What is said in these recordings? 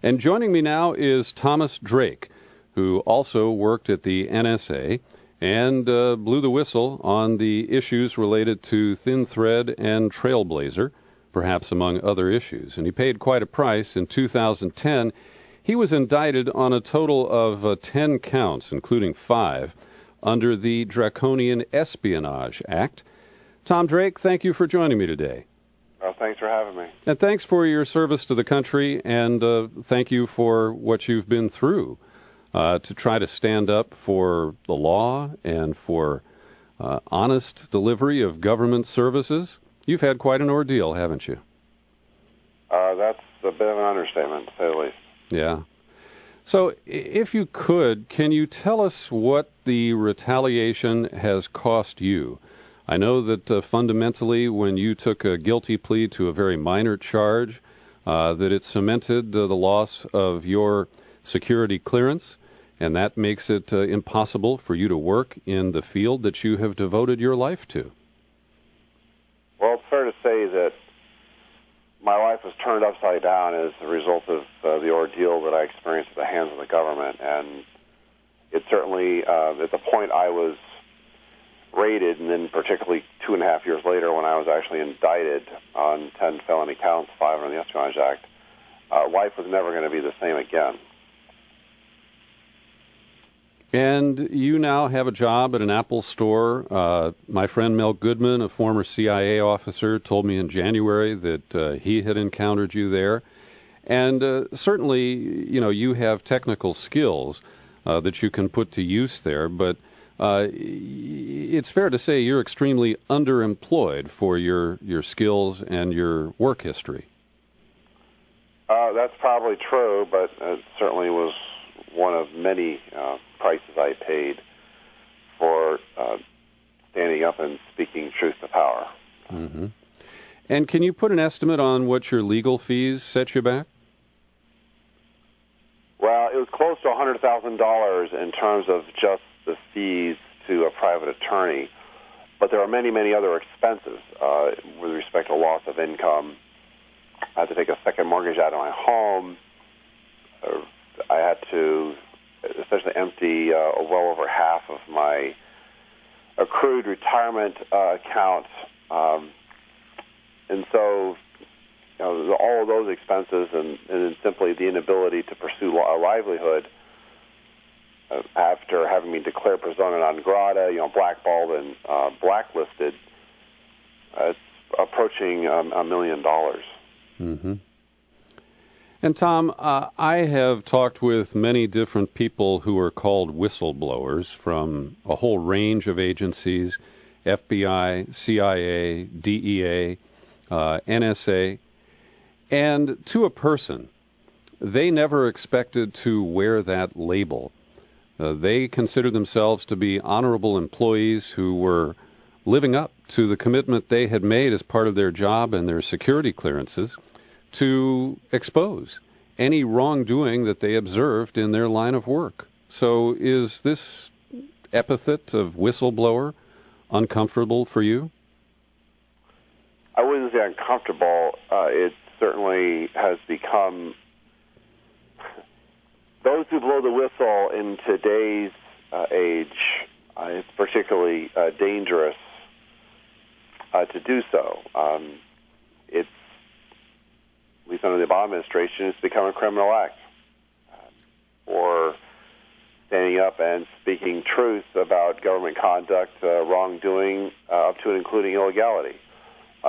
And joining me now is Thomas Drake, who also worked at the NSA and blew the whistle on the issues related to Thin Thread and Trailblazer, perhaps among other issues. And he paid quite a price. In 2010, he was indicted on a total of 10 counts, including 5, under the Draconian Espionage Act. Tom Drake, thank you for joining me today. Well, thanks for having me. And thanks for your service to the country, and thank you for what you've been through to try to stand up for the law and for honest delivery of government services. You've had quite an ordeal, haven't you? That's a bit of an understatement, to say the least. Yeah. So if you could, can you tell us what the retaliation has cost you? I know that fundamentally when you took a guilty plea to a very minor charge, that it cemented the loss of your security clearance, and that makes it impossible for you to work in the field that you have devoted your life to. Well, it's fair to say that my life was turned upside down as a result of the ordeal that I experienced at the hands of the government. And it certainly, at the point I was raided, and then particularly 2.5 years later when I was actually indicted on 10 felony counts, 5 under the Espionage Act, life was never going to be the same again. And you now have a job at an Apple store. My friend Mel Goodman, a former CIA officer, told me in January that he had encountered you there. And certainly, you know, you have technical skills that you can put to use there, but it's fair to say you're extremely underemployed for your skills and your work history. That's probably true, but it certainly was one of many prices I paid for standing up and speaking truth to power. Mm-hmm. And can you put an estimate on what your legal fees set you back? Well, it was close to $100,000 in terms of just the fees to a private attorney, but there are many, many other expenses with respect to loss of income. I had to take a second mortgage out of my home. I had to essentially empty well over half of my accrued retirement account. And so all of those expenses and simply the inability to pursue a livelihood after having been declared persona non grata, blackballed and blacklisted, it's approaching $1 million. Mm-hmm. And Tom, I have talked with many different people who are called whistleblowers from a whole range of agencies, FBI, CIA, DEA, NSA, and to a person, they never expected to wear that label. They consider themselves to be honorable employees who were living up to the commitment they had made as part of their job and their security clearances to expose any wrongdoing that they observed in their line of work. So is this epithet of whistleblower uncomfortable for you? I wouldn't say uncomfortable. It certainly has become... Those who blow the whistle in today's age, it's particularly dangerous to do so. It's, at least under the Obama administration, it's become a criminal act. Or standing up and speaking truth about government conduct, wrongdoing, up to and including illegality.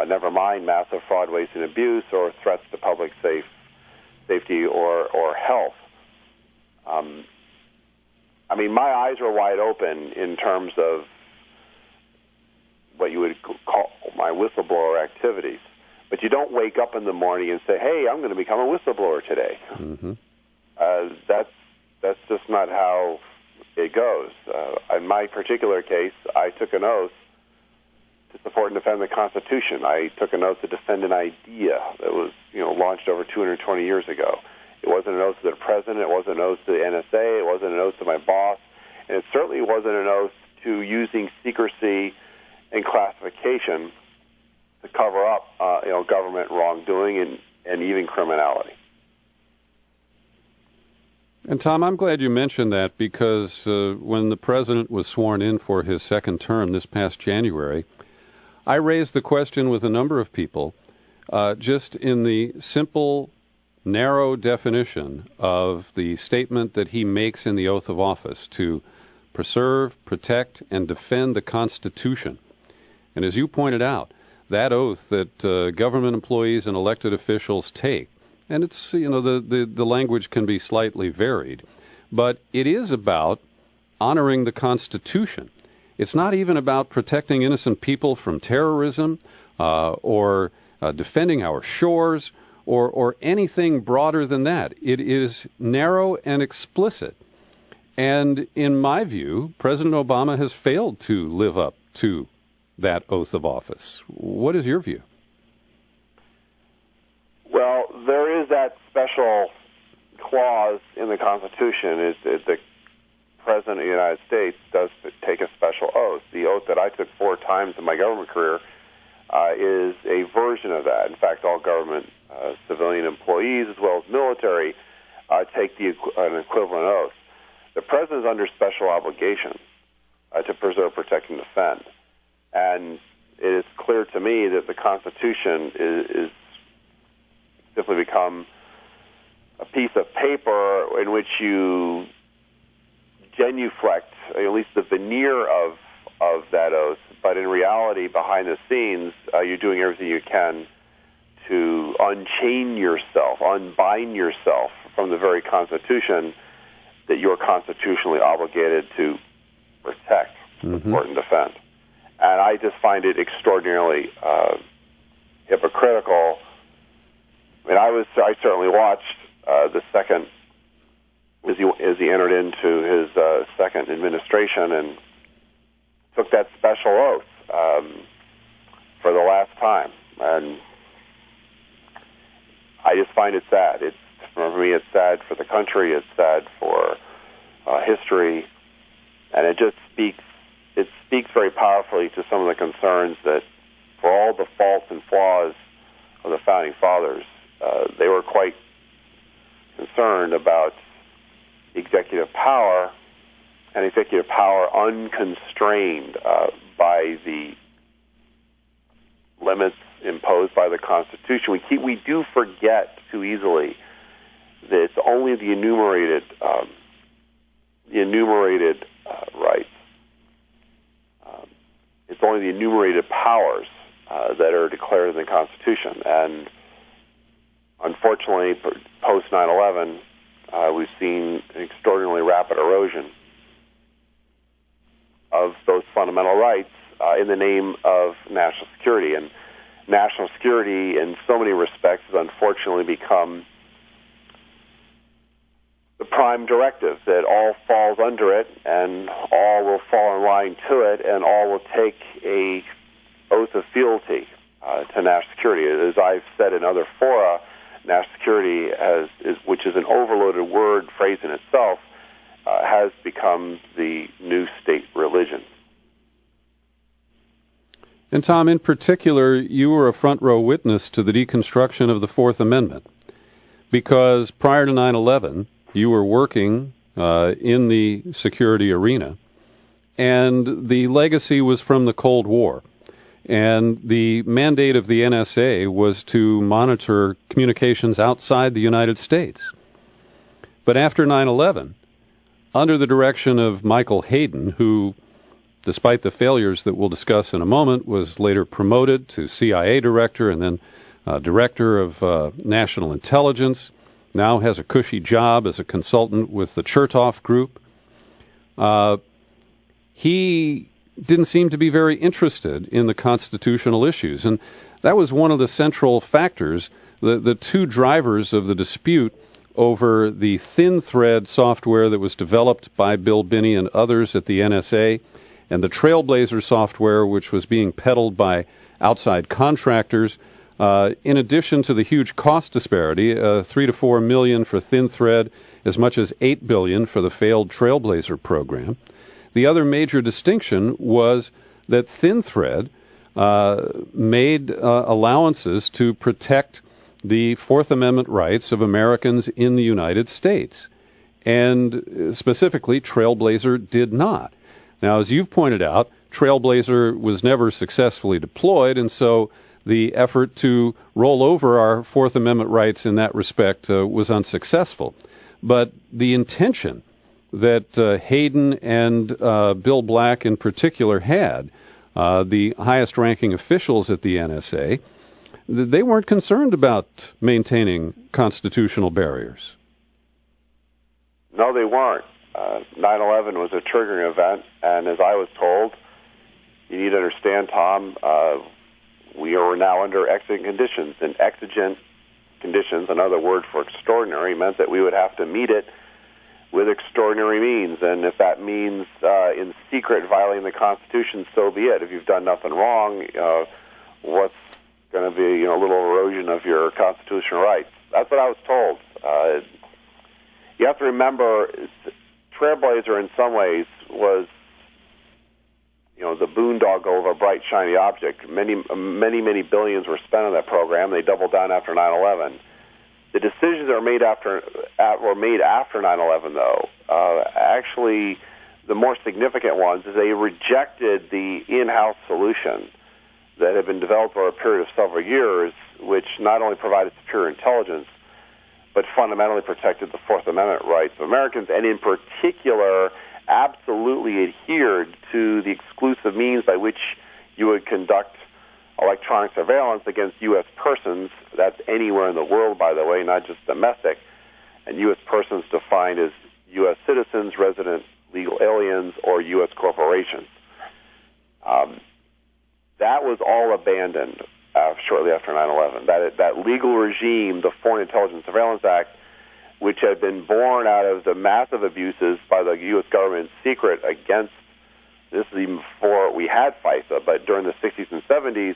Never mind massive fraud, waste, and abuse, or threats to public safety or health. I mean, my eyes are wide open in terms of what you would call my whistleblower activities. But you don't wake up in the morning and say, hey, I'm going to become a whistleblower today. Mm-hmm. That's just not how it goes. In my particular case, I took an oath to support and defend the Constitution. I took an oath to defend an idea that was, launched over 220 years ago. It wasn't an oath to the president. It wasn't an oath to the NSA. It wasn't an oath to my boss. And it certainly wasn't an oath to using secrecy and classification to cover up, government wrongdoing and even criminality. And Tom, I'm glad you mentioned that because when the president was sworn in for his second term this past January, I raised the question with a number of people just in the simple, narrow definition of the statement that he makes in the oath of office to preserve, protect, and defend the Constitution. And as you pointed out, that oath that government employees and elected officials take, and it's, the language can be slightly varied, but it is about honoring the Constitution. It's not even about protecting innocent people from terrorism or defending our shores or anything broader than that. It is narrow and explicit. And in my view, President Obama has failed to live up to that oath of office. What is your view? Well, there is that special clause in the Constitution is that the President of the United States does take a special oath. The oath that I took 4 times in my government career is a version of that. In fact, all government civilian employees as well as military take an equivalent oath. The President is under special obligation to preserve, protect, and defend. And it is clear to me that the Constitution is simply become a piece of paper in which you genuflect, at least the veneer of that oath, but in reality, behind the scenes, you're doing everything you can to unchain yourself, unbind yourself from the very Constitution that you're constitutionally obligated to protect, support, and defend. And I just find it extraordinarily hypocritical. I mean, I certainly watched the second, as he entered into his second administration and took that special oath for the last time. And I just find it sad. For me, it's sad for the country. It's sad for history, and it just speaks very powerfully to some of the concerns that, for all the faults and flaws of the founding fathers, they were quite concerned about executive power and executive power unconstrained by the limits imposed by the Constitution. We do forget too easily that it's only the enumerated rights. It's only the enumerated powers that are declared in the Constitution. And unfortunately, post 9/11, we've seen an extraordinarily rapid erosion of those fundamental rights in the name of national security. And national security, in so many respects, has unfortunately become the prime directive, that all falls under it, and all will fall in line to it, and all will take a oath of fealty to national security. As I've said in other fora, national security, which is an overloaded phrase in itself, has become the new state religion. And Tom, in particular, you were a front row witness to the deconstruction of the Fourth Amendment, because prior to 9/11, you were working in the security arena, and the legacy was from the Cold War. And the mandate of the NSA was to monitor communications outside the United States. But after 9/11, under the direction of Michael Hayden, who, despite the failures that we'll discuss in a moment, was later promoted to CIA director and then director of national intelligence, now has a cushy job as a consultant with the Chertoff Group. He didn't seem to be very interested in the constitutional issues, and that was one of the central factors, the two drivers of the dispute over the thin thread software that was developed by Bill Binney and others at the NSA, and the Trailblazer software, which was being peddled by outside contractors, in addition to the huge cost disparity, $3 to $4 million for thin thread, as much as $8 billion for the failed Trailblazer program. The other major distinction was that thin thread made allowances to protect the Fourth Amendment rights of Americans in the United States. and specifically Trailblazer did not. Now, as you've pointed out, Trailblazer was never successfully deployed, and so the effort to roll over our Fourth Amendment rights in that respect was unsuccessful. But the intention that Hayden and Bill Black in particular had, the highest-ranking officials at the NSA, they weren't concerned about maintaining constitutional barriers. No, they weren't. 9/11 was a triggering event, and as I was told, you need to understand, Tom, we are now under exigent conditions, and exigent conditions, another word for extraordinary, meant that we would have to meet it with extraordinary means, and if that means in secret violating the Constitution, so be it. If you've done nothing wrong, what's going to be a little erosion of your constitutional rights? That's what I was told. You have to remember, Trailblazer in some ways was the boondoggle of a bright, shiny object. Many billions were spent on that program. They doubled down after 9/11. The decisions that were made after 9/11, though, actually the more significant ones is they rejected the in-house solution that had been developed over a period of several years, which not only provided superior intelligence, but fundamentally protected the Fourth Amendment rights of Americans, and in particular absolutely adhered to the exclusive means by which you would conduct electronic surveillance against U.S. persons. That's anywhere in the world, by the way, not just domestic. And U.S. persons defined as U.S. citizens, resident legal aliens, or U.S. corporations. That was all abandoned shortly after 9/11. That legal regime, the Foreign Intelligence Surveillance Act, which had been born out of the massive abuses by the U.S. government in secret against, this is even before we had FISA, but during the 60s and 70s,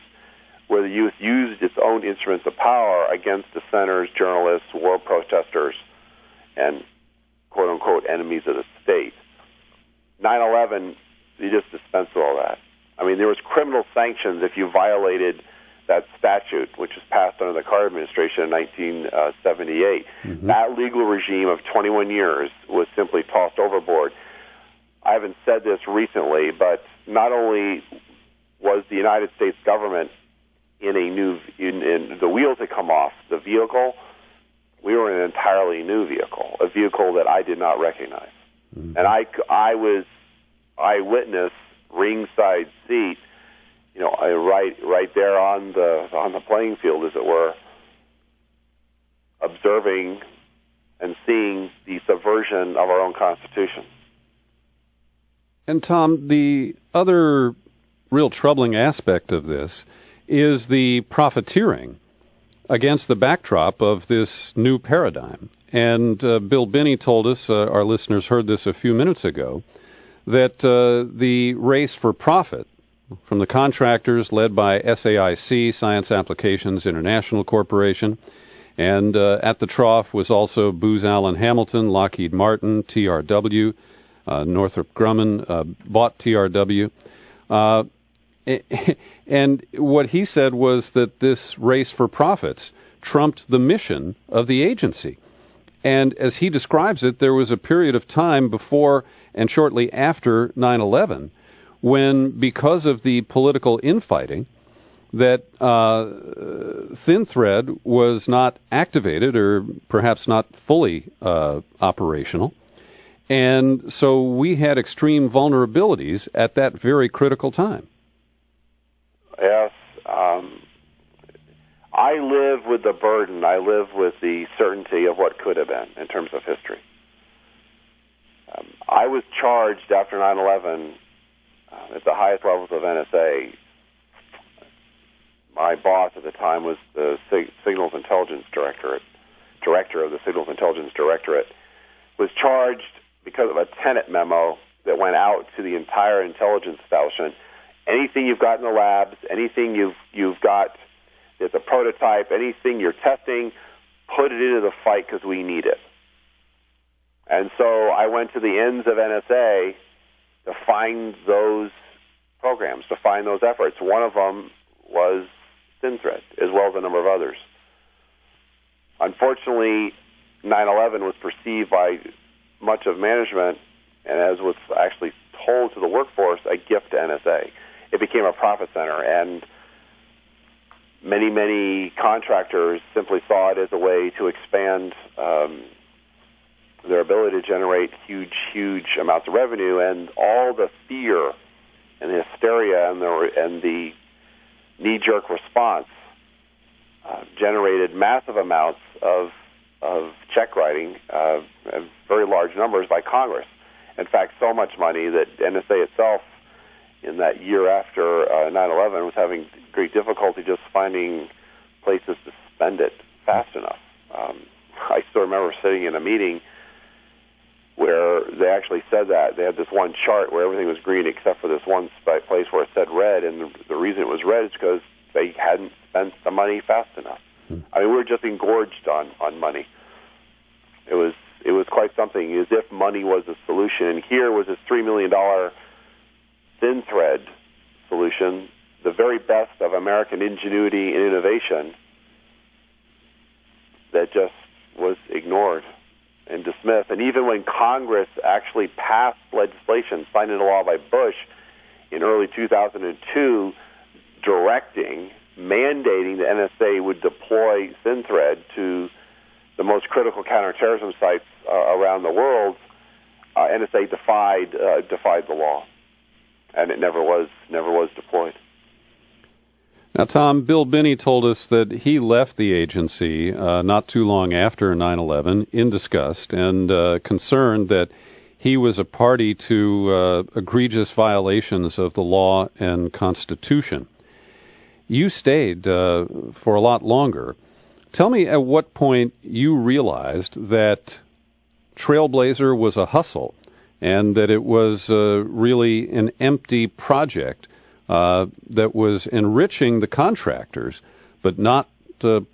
where the U.S. used its own instruments of power against dissenters, journalists, war protesters, and quote-unquote enemies of the state. 9/11, you just dispensed with all that. I mean, there was criminal sanctions if you violated that statute, which was passed under the Carter administration in 1978. Mm-hmm. That legal regime of 21 years was simply tossed overboard. I haven't said this recently, but not only was the United States government in the wheels had come off the vehicle, we were in an entirely new vehicle, a vehicle that I did not recognize. Mm-hmm. And I was eyewitness, ringside seat, right there on the playing field, as it were, observing and seeing the subversion of our own Constitution. And Tom, the other real troubling aspect of this is the profiteering against the backdrop of this new paradigm. And Bill Binney told us, our listeners heard this a few minutes ago, that the race for profit from the contractors led by SAIC, Science Applications International Corporation, and at the trough was also Booz Allen Hamilton, Lockheed Martin, TRW, Northrop Grumman bought TRW. And what he said was that this race for profits trumped the mission of the agency. And as he describes it, there was a period of time before and shortly after 9/11 when, because of the political infighting, that Thin Thread was not activated or perhaps not fully operational. And so we had extreme vulnerabilities at that very critical time. Yes. I live with the burden. I live with the certainty of what could have been in terms of history. I was charged after 9/11 at the highest levels of NSA. My boss at the time was the Signals Intelligence Director of the Signals Intelligence Directorate, was charged because of a Tenet memo that went out to the entire intelligence establishment. Anything you've got in the labs, anything you've got that's a prototype, anything you're testing, put it into the fight because we need it. And so I went to the ends of NSA to find those programs, to find those efforts. One of them was Thin Thread, as well as a number of others. Unfortunately, 9/11 was perceived by much of management, and as was actually told to the workforce, a gift to NSA. It became a profit center, and many, many contractors simply saw it as a way to expand their ability to generate huge, huge amounts of revenue, and all the fear and the hysteria and the knee-jerk response generated massive amounts of check writing, and very large numbers by Congress. In fact, so much money that NSA itself, in that year after 9/11, was having great difficulty just finding places to spend it fast enough. I still remember sitting in a meeting where they actually said that. They had this one chart where everything was green except for this one place where it said red, and the reason it was red is because they hadn't spent the money fast enough. I mean, we were just engorged on money. It was quite something, as if money was the solution. And here was this $3 million thin thread solution, the very best of American ingenuity and innovation, that just was ignored and dismissed. And even when Congress actually passed legislation, signed into law by Bush in early 2002, mandating the NSA would deploy SynThread to the most critical counterterrorism sites around the world, NSA defied the law, and it never was deployed. Now, Tom, Bill Binney told us that he left the agency not too long after 9/11 in disgust and concerned that he was a party to egregious violations of the law and Constitution. You stayed for a lot longer. Tell me at what point you realized that Trailblazer was a hustle and that it was really an empty project that was enriching the contractors, but not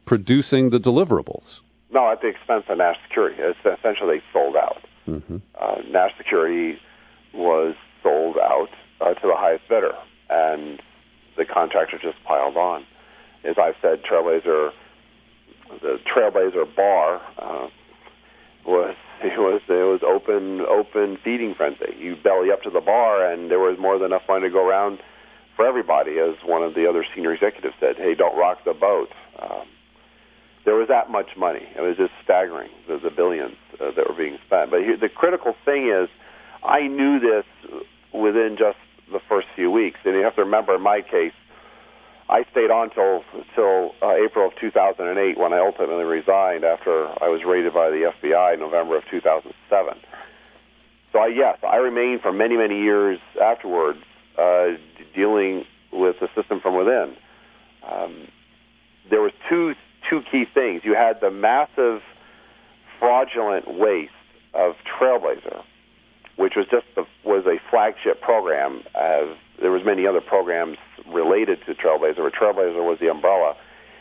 producing the deliverables. No, at the expense of national security. Essentially, they sold out. Mm-hmm. National security was sold out to the highest bidder, and the contractors just piled on. As I've said, the Trailblazer bar was open feeding frenzy. You belly up to the bar, and there was more than enough money to go around for everybody, as one of the other senior executives said. Hey, don't rock the boat. There was that much money. It was just staggering, the billions that were being spent. But the critical thing is, I knew this within just the first few weeks. And you have to remember, in my case, I stayed on till April of 2008, when I ultimately resigned after I was raided by the FBI in November of 2007. So I remained for many, many years afterwards dealing with the system from within. There was two key things. You had the massive fraudulent waste of Trailblazer, which was a flagship program. There was many other programs related to Trailblazer, but Trailblazer was the umbrella.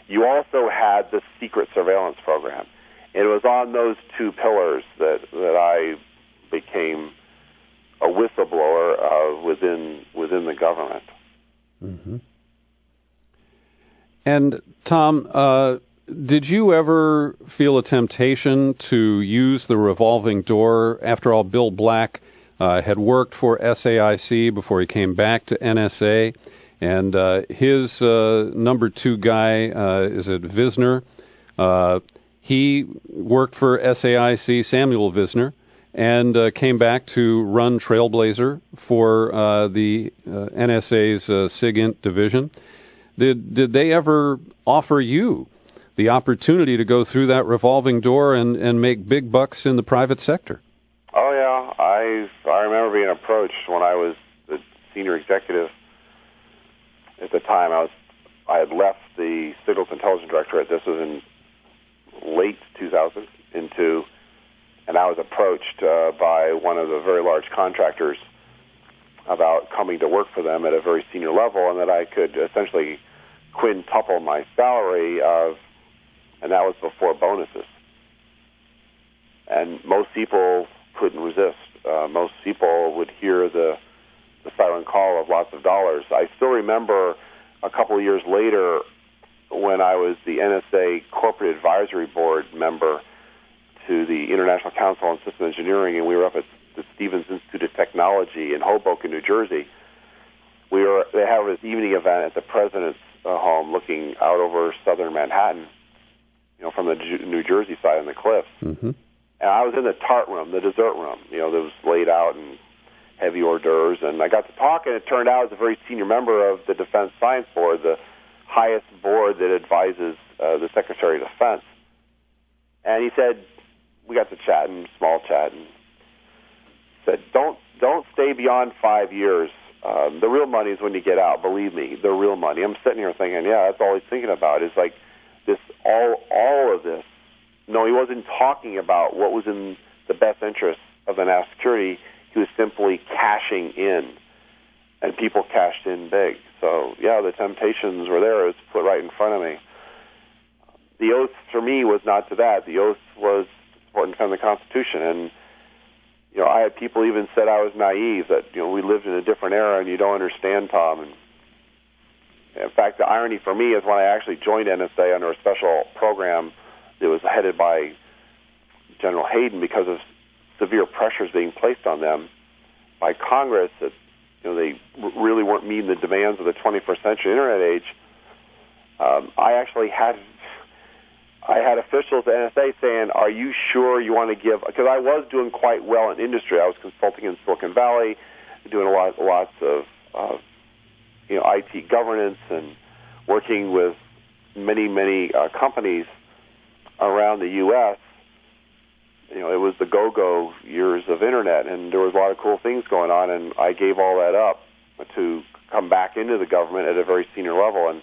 You also had the secret surveillance program. And it was on those two pillars that I became a whistleblower within the government. Mm-hmm. And Tom, did you ever feel a temptation to use the revolving door? After all, Bill Black had worked for SAIC before he came back to NSA, and his number two guy is at Visner. He worked for SAIC, Samuel Visner, and came back to run Trailblazer for the NSA's SIGINT division. Did they ever offer you the opportunity to go through that revolving door and make big bucks in the private sector? Oh, yeah. I remember being approached when I was the senior executive. At the time, I had left the Signals Intelligence Directorate. This was in late 2002, and I was approached by one of the very large contractors about coming to work for them at a very senior level, and that I could essentially quintuple my salary, and that was before bonuses. And most people couldn't resist. Most people would hear the silent call of lots of dollars. I still remember a couple of years later, when I was the NSA Corporate Advisory Board member to the International Council on System Engineering, and we were up at the Stevens Institute of Technology in Hoboken, New Jersey. They have this evening event at the president's home, looking out over southern Manhattan, from the New Jersey side on the cliffs. Mm-hmm. And I was in the tart room, the dessert room, that was laid out in heavy hors d'oeuvres. And I got to talk, and it turned out I was a very senior member of the Defense Science Board, the highest board that advises the Secretary of Defense. And he said, we got to chatting, small chat, and said, don't stay beyond 5 years. The real money is when you get out. Believe me, the real money. I'm sitting here thinking, yeah, that's all he's thinking about is like this, all of this. No, he wasn't talking about what was in the best interest of the national security. He was simply cashing in, and people cashed in big. So, yeah, the temptations were there. It was put right in front of me. The oath for me was not to that. The oath was support and defend the Constitution. And, I had people even said I was naive, that, we lived in a different era and you don't understand, Tom. And in fact, the irony for me is when I actually joined NSA under a special program that was headed by General Hayden because of severe pressures being placed on them by Congress that, they really weren't meeting the demands of the 21st century Internet age. I actually had officials at NSA saying, are you sure you want to give, because I was doing quite well in industry. I was consulting in Silicon Valley, doing lots of IT governance and working with many companies around the U.S. It was the go-go years of Internet, and there was a lot of cool things going on, and I gave all that up to come back into the government at a very senior level. And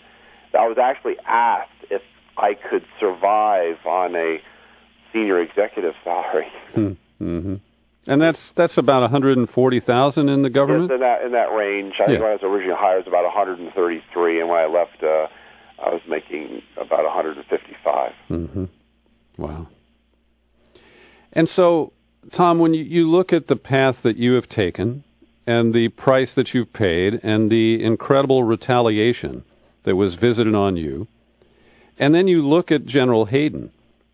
I was actually asked if I could survive on a senior executive salary. Mm-hmm. And that's about $140,000 in the government? Yes, in that range. I think when I was originally hired, it was about 133, and when I left, I was making about 155. Mm-hmm. Wow. And so, Tom, when you look at the path that you have taken and the price that you've paid and the incredible retaliation that was visited on you, and then you look at General Hayden,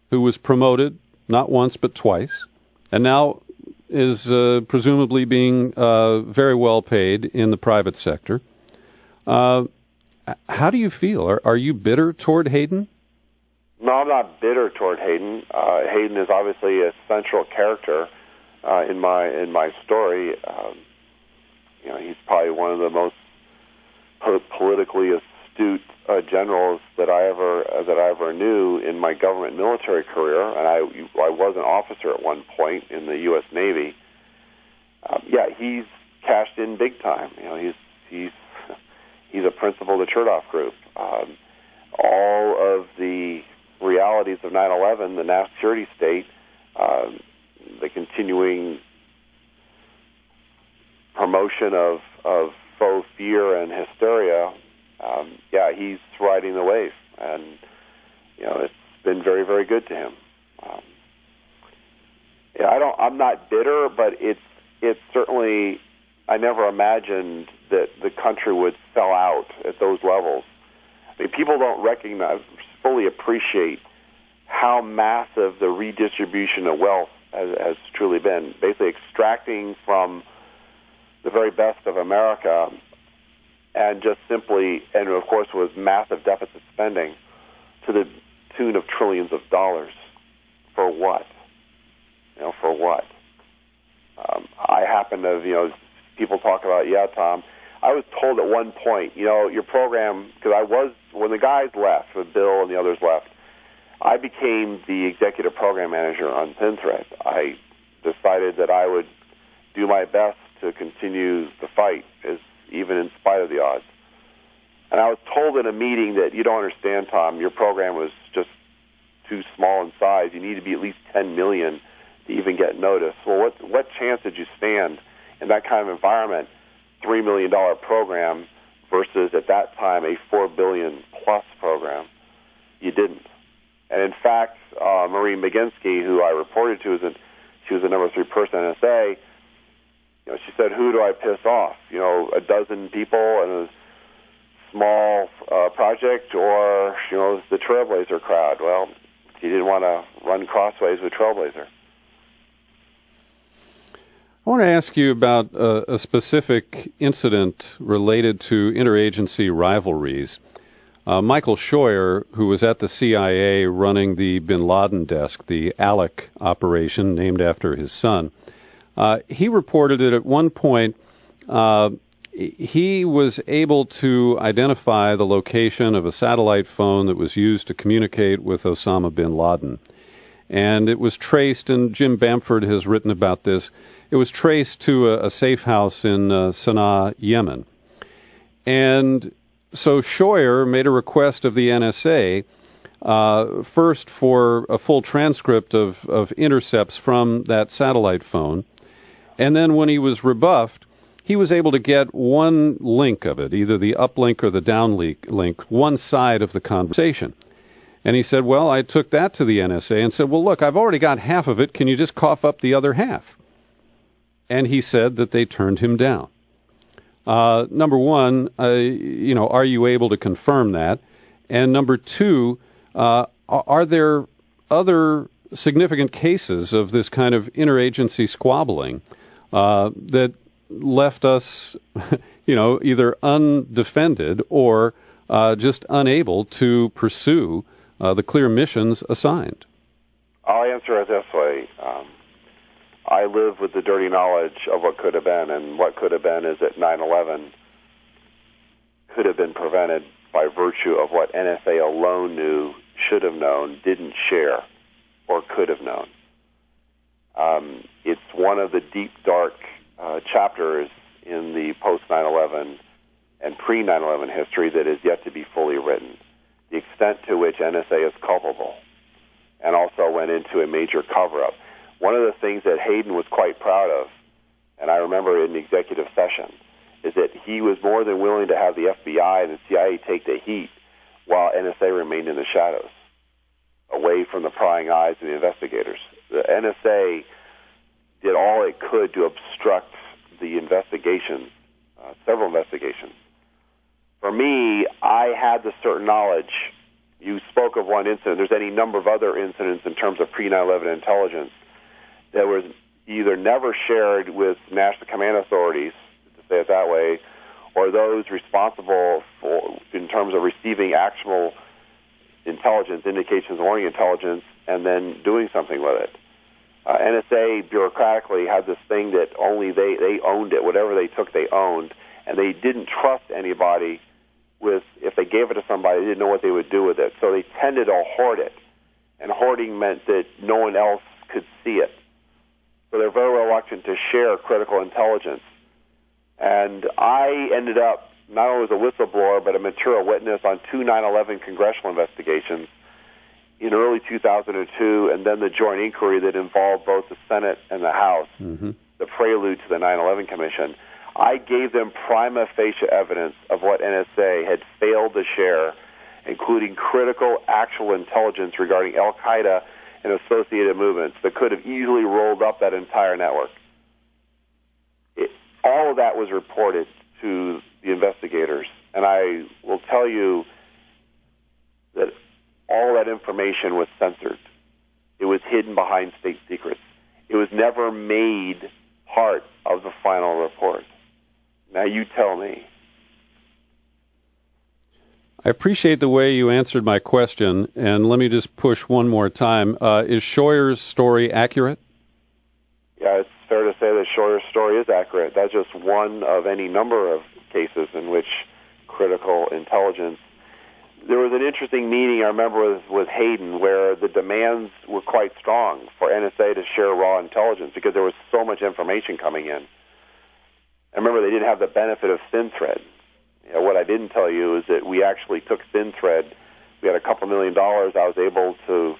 who was promoted not once but twice, and now is presumably being very well paid in the private sector. How do you feel? Are you bitter toward Hayden? No, I'm not bitter toward Hayden. Hayden is obviously a central character in my story. He's probably one of the most politically astute generals that I ever knew in my government military career, and I was an officer at one point in the U.S. Navy. He's cashed in big time. He's a principal of the Chertoff Group. All of the realities of 9/11, the national security state, the continuing promotion of faux fear and hysteria. He's riding the wave, and it's been very, very good to him. I'm not bitter, but it's certainly, I never imagined that the country would sell out at those levels. I mean, people don't fully appreciate how massive the redistribution of wealth has truly been. Basically extracting from the very best of America and just simply, and of course with massive deficit spending to the tune of trillions of dollars. For what? For what? I happen to, people talk about, Tom, I was told at one point, your program, because when the guys left, when Bill and the others left, I became the executive program manager on ThinThread. I decided that I would do my best to continue the fight, even in spite of the odds. And I was told in a meeting that you don't understand, Tom, your program was just too small in size. You need to be at least 10 million to even get noticed. Well, what chance did you stand in that kind of environment, $3 million program versus at that time a $4 billion plus program? You didn't. And in fact, Marie McGinsky, who I reported to, she was the number 3 person in NSA. She said, "Who do I piss off? A dozen people in a small project, or the Trailblazer crowd?" Well, He didn't want to run crossways with Trailblazer. I want to ask you about a specific incident related to interagency rivalries. Michael Scheuer, who was at the CIA running the bin Laden desk, the ALEC operation named after his son, he reported that at one point he was able to identify the location of a satellite phone that was used to communicate with Osama bin Laden. And it was traced, and Jim Bamford has written about this, it was traced to a safe house in Sana'a, Yemen. And so Scheuer made a request of the NSA, first for a full transcript of intercepts from that satellite phone. And then when he was rebuffed, he was able to get one link of it, either the uplink or the downlink, one side of the conversation. And he said, well, I took that to the NSA and said, well, look, I've already got half of it. Can you just cough up the other half? And he said that they turned him down. Number one, are you able to confirm that? And number two, are there other significant cases of this kind of interagency squabbling that left us, either undefended or just unable to pursue the clear missions assigned? I'll answer it this way. I live with the dirty knowledge of what could have been, and what could have been is that 9/11 could have been prevented by virtue of what NSA alone knew, should have known, didn't share, or could have known. It's one of the deep, dark chapters in the post-9/11 and pre-9/11 history that is yet to be fully written. The extent to which NSA is culpable, and also went into a major cover-up. One of the things that Hayden was quite proud of, and I remember in the executive session, is that he was more than willing to have the FBI and the CIA take the heat while NSA remained in the shadows, away from the prying eyes of the investigators. The NSA did all it could to obstruct the investigation, several investigations. For me, I had the certain knowledge. You spoke of one incident. There's any number of other incidents in terms of pre-9/11 intelligence that was either never shared with national command authorities, to say it that way, or those responsible for, in terms of receiving actual intelligence, indications, warning intelligence, and then doing something with it. NSA bureaucratically had this thing that only they owned it. Whatever they took, they owned, and they didn't trust anybody with, if they gave it to somebody, they didn't know what they would do with it. So they tended to hoard it, and hoarding meant that no one else could see it. So they're very reluctant to share critical intelligence. And I ended up not only as a whistleblower, but a material witness on two 9/11 congressional investigations in early 2002, and then the joint inquiry that involved both the Senate and the House, the prelude to the 9/11 Commission. I gave them prima facie evidence of what NSA had failed to share, including critical actual intelligence regarding al-Qaeda and associated movements that could have easily rolled up that entire network. All of that was reported to the investigators, and I will tell you that all that information was censored. It was hidden behind state secrets. It was never made part of the final report. Now you tell me. I appreciate the way you answered my question, and let me just push one more time. Is Scheuer's story accurate? Yeah, it's fair to say that Scheuer's story is accurate. That's just one of any number of cases in which critical intelligence. There was an interesting meeting I remember with Hayden where the demands were quite strong for NSA to share raw intelligence because there was so much information coming in. I remember they didn't have the benefit of ThinThread. What I didn't tell you is that we actually took ThinThread. We had a couple $1 million. I was able to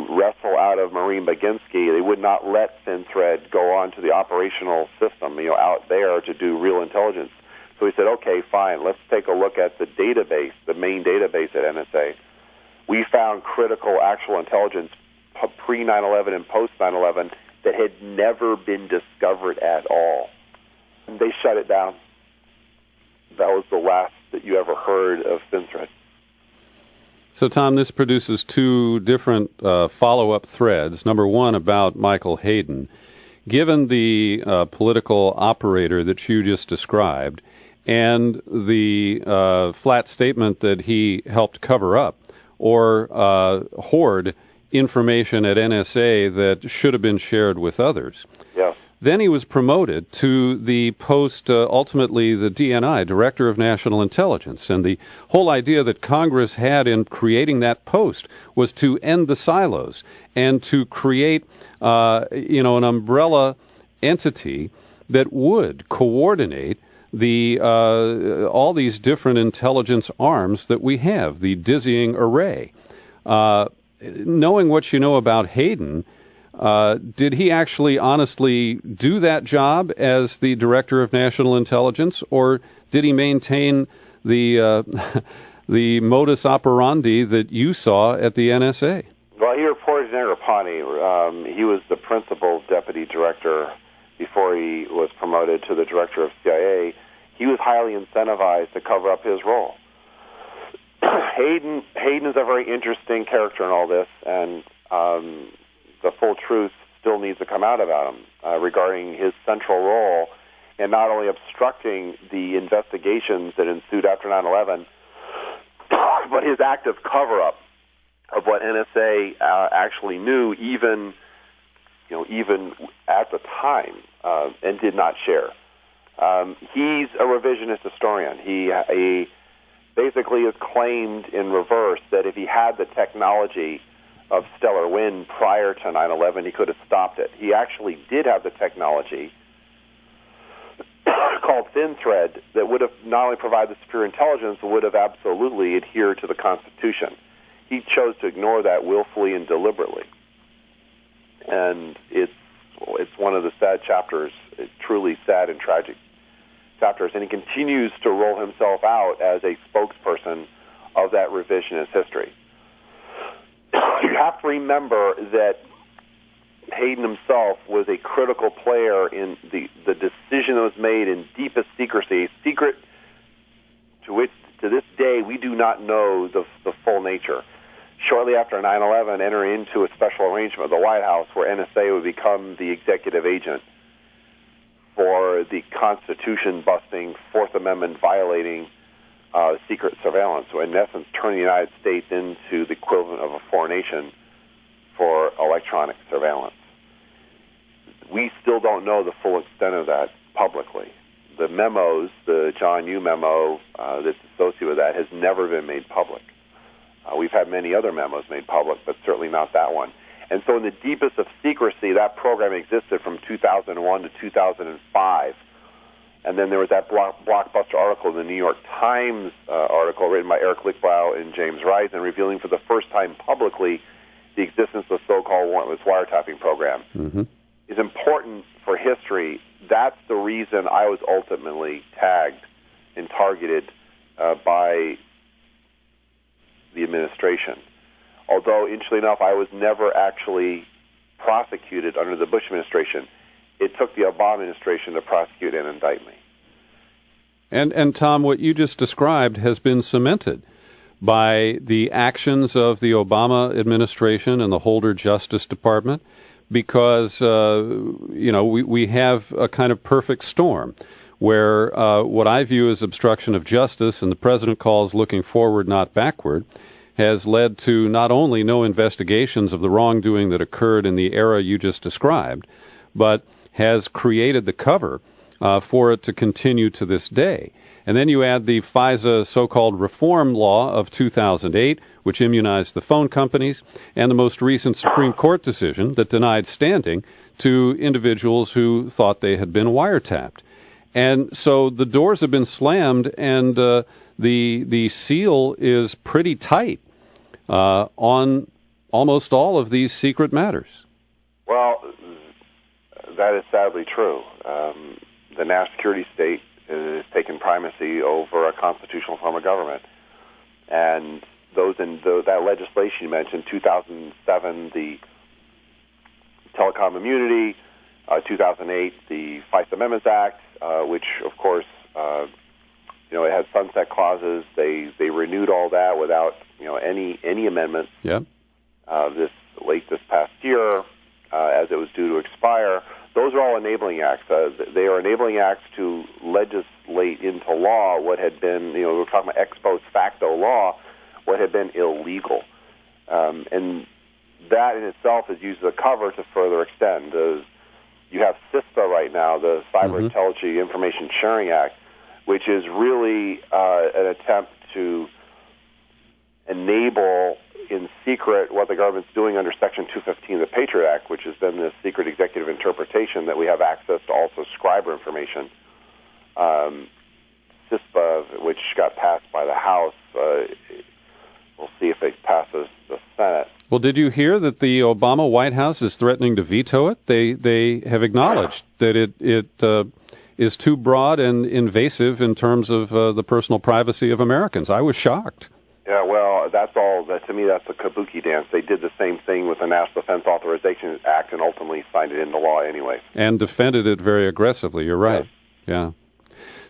wrestle out of Marine Baginski. They would not let ThinThread go on to the operational system, out there to do real intelligence. So we said, okay, fine, let's take a look at the database, the main database at NSA. We found critical actual intelligence pre-9/11 and post-9/11 that had never been discovered at all. And they shut it down. That was the last that you ever heard of ThinThread. So, Tom, this produces two different follow-up threads. Number one, about Michael Hayden. Given the political operator that you just described and the flat statement that he helped cover up or hoard information at NSA that should have been shared with others, yeah. Then he was promoted to the post, ultimately the DNI, Director of National Intelligence. And the whole idea that Congress had in creating that post was to end the silos and to create, an umbrella entity that would coordinate the all these different intelligence arms that we have, the dizzying array. Knowing what you know about Hayden, did he actually honestly do that job as the Director of National Intelligence, or did he maintain the the modus operandi that you saw at the NSA? Well, he reported to Negroponte. He was the principal deputy director before he was promoted to the director of CIA. He was highly incentivized to cover up his role. Hayden is a very interesting character in all this, and the full truth still needs to come out about him regarding his central role in not only obstructing the investigations that ensued after 9/11, but his active cover-up of what NSA actually knew, even at the time, and did not share. He's a revisionist historian. He basically has claimed in reverse that if he had the technology of stellar wind prior to 9/11, he could have stopped it. He actually did have the technology called thin thread that would have not only provided superior intelligence, but would have absolutely adhered to the Constitution. He chose to ignore that willfully and deliberately. And it's one of the sad chapters, truly sad and tragic chapters, and he continues to roll himself out as a spokesperson of that revisionist history. You have to remember that Hayden himself was a critical player in the decision that was made in deepest secrecy, a secret to which, to this day, we do not know the full nature. Shortly after 9/11, entering into a special arrangement with the White House where NSA would become the executive agent for the Constitution-busting, Fourth Amendment-violating secret surveillance, so in essence turning the United States into the equivalent of a foreign nation for electronic surveillance. We still don't know the full extent of that publicly. The memos, the John Yoo memo that's associated with that, has never been made public. We've had many other memos made public, but certainly not that one. And so in the deepest of secrecy, that program existed from 2001 to 2005. And then there was that blockbuster article in the New York Times article written by Eric Lichtblau and James Risen, revealing for the first time publicly the existence of the so-called warrantless wiretapping program. Mm-hmm. Is important for history. That's the reason I was ultimately tagged and targeted by the administration. Although, interestingly enough, I was never actually prosecuted under the Bush administration. It took the Obama administration to prosecute and indict me. And Tom, what you just described has been cemented by the actions of the Obama administration and the Holder Justice Department, because we have a kind of perfect storm where what I view as obstruction of justice, and the president calls looking forward, not backward, has led to not only no investigations of the wrongdoing that occurred in the era you just described, but has created the cover for it to continue to this day. And then you add the FISA so-called reform law of 2008, which immunized the phone companies, and the most recent Supreme Court decision that denied standing to individuals who thought they had been wiretapped. And so the doors have been slammed, and the seal is pretty tight on almost all of these secret matters. Well, that is sadly true. The national security state has taken primacy over a constitutional form of government. And those in that legislation you mentioned, 2007, the Telecom Immunity, 2008, the FISA Amendments Act, which, of course, it had sunset clauses. They renewed all that without any amendments. Yep. This past year, as it was due to expire. Those are all enabling acts. They are enabling acts to legislate into law what had been, we're talking about ex post facto law, what had been illegal. And that in itself is used as a cover to further extend. You have CISPA right now, the Cyber Intelligence Information Sharing Act, which is really an attempt to enable in secret what the government's doing under Section 215 of the Patriot Act, which has been this secret executive interpretation that we have access to all subscriber information. CISPA, which got passed by the House, we'll see if it passes the Senate. Well, did you hear that the Obama White House is threatening to veto it? They have acknowledged that it is too broad and invasive in terms of the personal privacy of Americans. I was shocked. Yeah, well, that's all. To me, that's a kabuki dance. They did the same thing with the National Defense Authorization Act and ultimately signed it into law anyway. And defended it very aggressively. You're right. Yes. Yeah.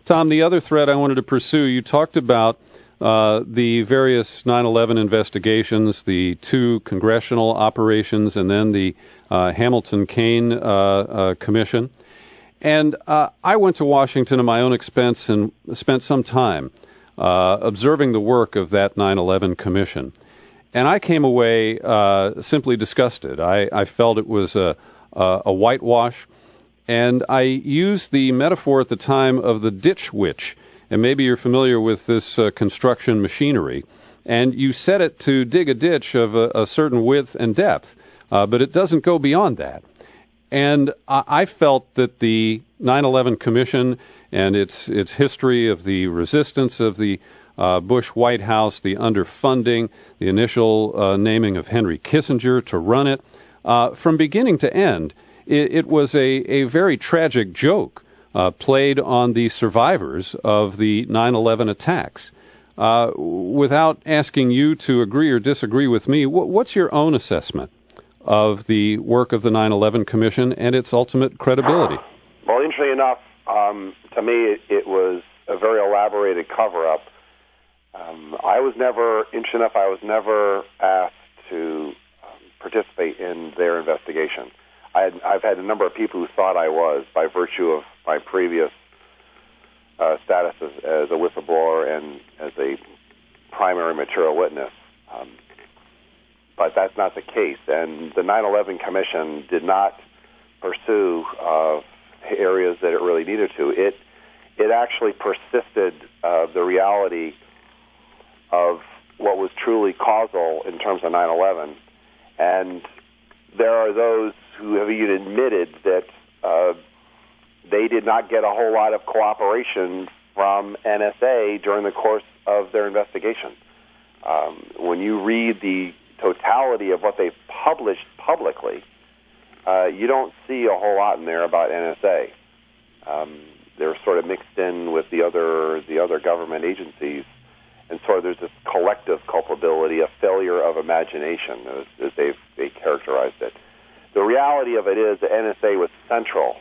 Tom, the other thread I wanted to pursue, you talked about the various 9/11 investigations, the 2 congressional operations, and then the Hamilton-Cain Commission. And I went to Washington at my own expense and spent some time observing the work of that 9/11 Commission. And I came away simply disgusted. I felt it was a whitewash. And I used the metaphor at the time of the ditch witch. And maybe you're familiar with this construction machinery. And you set it to dig a ditch of a certain width and depth, but it doesn't go beyond that. And I felt that the 9/11 Commission and its history of the resistance of the Bush White House, the underfunding, the initial naming of Henry Kissinger to run it, from beginning to end, it was a very tragic joke played on the survivors of the 9/11 attacks. Without asking you to agree or disagree with me, what's your own assessment of the work of the 9/11 Commission and its ultimate credibility? Well, interestingly enough, to me, it was a very elaborated cover-up. I was never asked to participate in their investigation. I've had a number of people who thought I was by virtue of my previous status as a whistleblower and as a primary material witness. But that's not the case. And the 9/11 Commission did not pursue areas that it really needed to. It actually persisted the reality of what was truly causal in terms of 9/11. And there are those who have even admitted that they did not get a whole lot of cooperation from NSA during the course of their investigation. When you read the totality of what they published publicly, you don't see a whole lot in there about NSA. They're sort of mixed in with the other government agencies, and sort of there's this collective culpability, a failure of imagination, as they characterized it. The reality of it is that NSA was central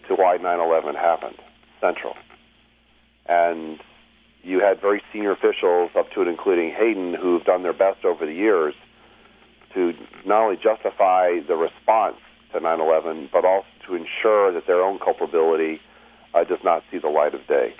to why 9/11 happened, central. And you had very senior officials, up to and including Hayden, who've done their best over the years to not only justify the response to 9/11, but also to ensure that their own culpability does not see the light of day.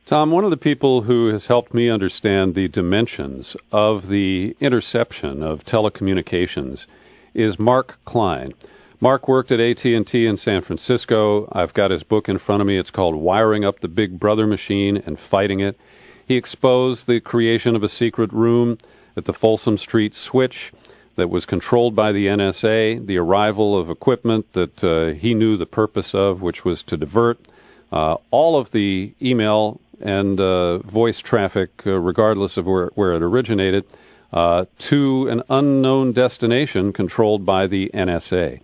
Tom, one of the people who has helped me understand the dimensions of the interception of telecommunications is Mark Klein. Mark worked at AT&T in San Francisco. I've got his book in front of me. It's called Wiring Up the Big Brother Machine and Fighting It. He exposed the creation of a secret room at the Folsom Street switch that was controlled by the NSA, the arrival of equipment that he knew the purpose of, which was to divert all of the email and voice traffic, regardless of where it originated, to an unknown destination controlled by the NSA.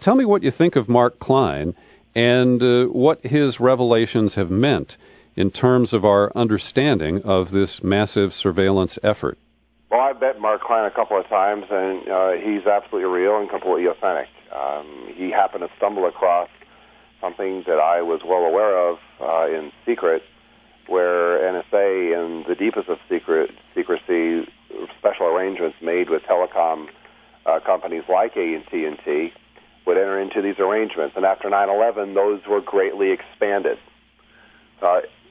Tell me what you think of Mark Klein and what his revelations have meant in terms of our understanding of this massive surveillance effort. Well, I've met Mark Klein a couple of times, and he's absolutely real and completely authentic. He happened to stumble across something that I was well aware of in secret, where NSA, in the deepest of secrecy, special arrangements made with telecom companies like AT&T would enter into these arrangements. And after 9/11, those were greatly expanded.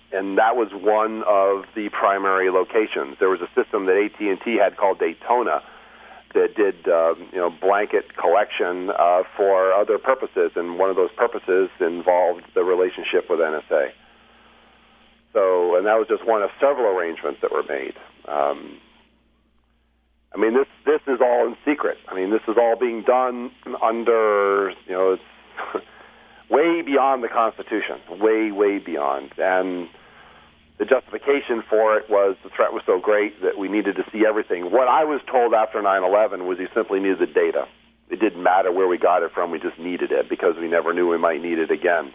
And that was one of the primary locations. There was a system that AT&T had called Daytona that did blanket collection for other purposes, and one of those purposes involved the relationship with NSA. So, and that was just one of several arrangements that were made. This is all in secret. This is all being done under, it's way beyond the Constitution, way beyond. And the justification for it was the threat was so great that we needed to see everything. What I was told after 9/11 was you simply needed the data. It didn't matter where we got it from, we just needed it because we never knew we might need it again.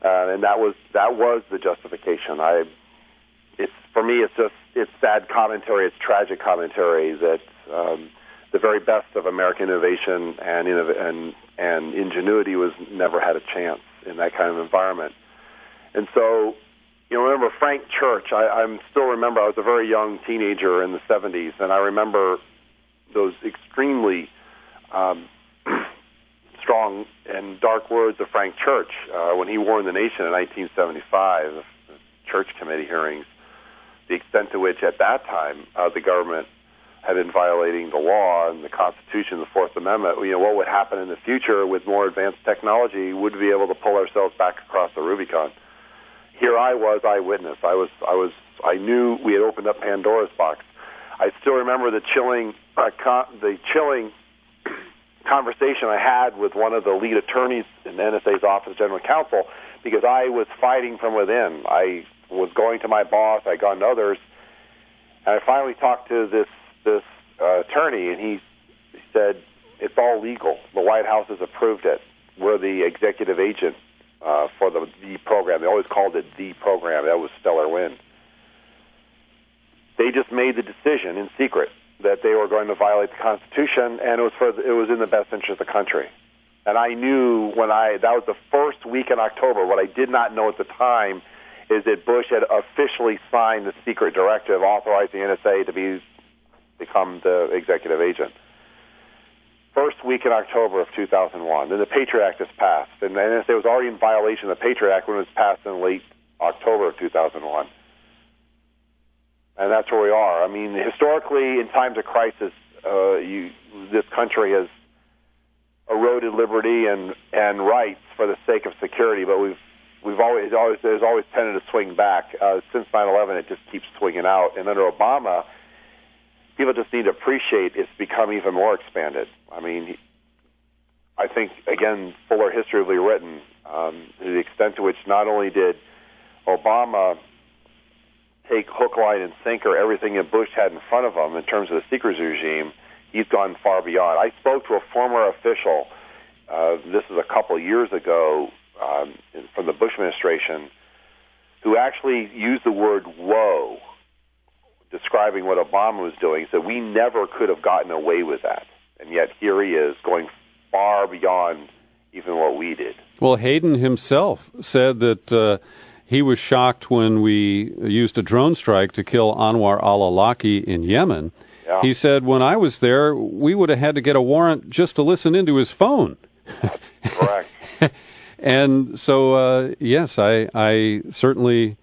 And that was the justification. For me, it's sad commentary, it's tragic commentary that the very best of American innovation and ingenuity never had a chance in that kind of environment. And so, remember Frank Church. I still remember I was a very young teenager in the 70s, and I remember those extremely strong and dark words of Frank Church when he warned the nation in 1975, the Church Committee hearings, the extent to which at that time the government had been violating the law and the Constitution, the Fourth Amendment. What would happen in the future with more advanced technology? Would we be able to pull ourselves back across the Rubicon? Here I was, eyewitness. I knew we had opened up Pandora's box. I still remember the chilling conversation I had with one of the lead attorneys in the NSA's Office of General Counsel, because I was fighting from within. I was going to my boss, I'd gone to others, and I finally talked to this attorney, and he said, it's all legal. The White House has approved it. We're the executive agent for the program. They always called it the program. That was Stellar Wind. They just made the decision in secret that they were going to violate the Constitution, and it was in the best interest of the country. And I knew that was the first week in October. What I did not know at the time is that Bush had officially signed the secret directive authorizing the NSA to become the executive agent. First week in October of 2001. Then the Patriot Act is passed, and the NSA was already in violation of the Patriot Act when it was passed in late October of 2001. And that's where we are. Historically, in times of crisis, this country has eroded liberty and rights for the sake of security, but there's always tended to swing back. Since 9/11, it just keeps swinging out. And under Obama, people just need to appreciate it's become even more expanded. I think, again, fuller history will be written to the extent to which not only did Obama take hook, line, and sinker everything that Bush had in front of him in terms of the secrecy regime, he's gone far beyond. I spoke to a former official, this is a couple years ago, from the Bush administration, who actually used the word woe, describing what Obama was doing. He said, we never could have gotten away with that. And yet here he is, going far beyond even what we did. Well, Hayden himself said that he was shocked when we used a drone strike to kill Anwar al-Awlaki in Yemen. Yeah. He said, when I was there, we would have had to get a warrant just to listen into his phone. Correct. And so, yes, I certainly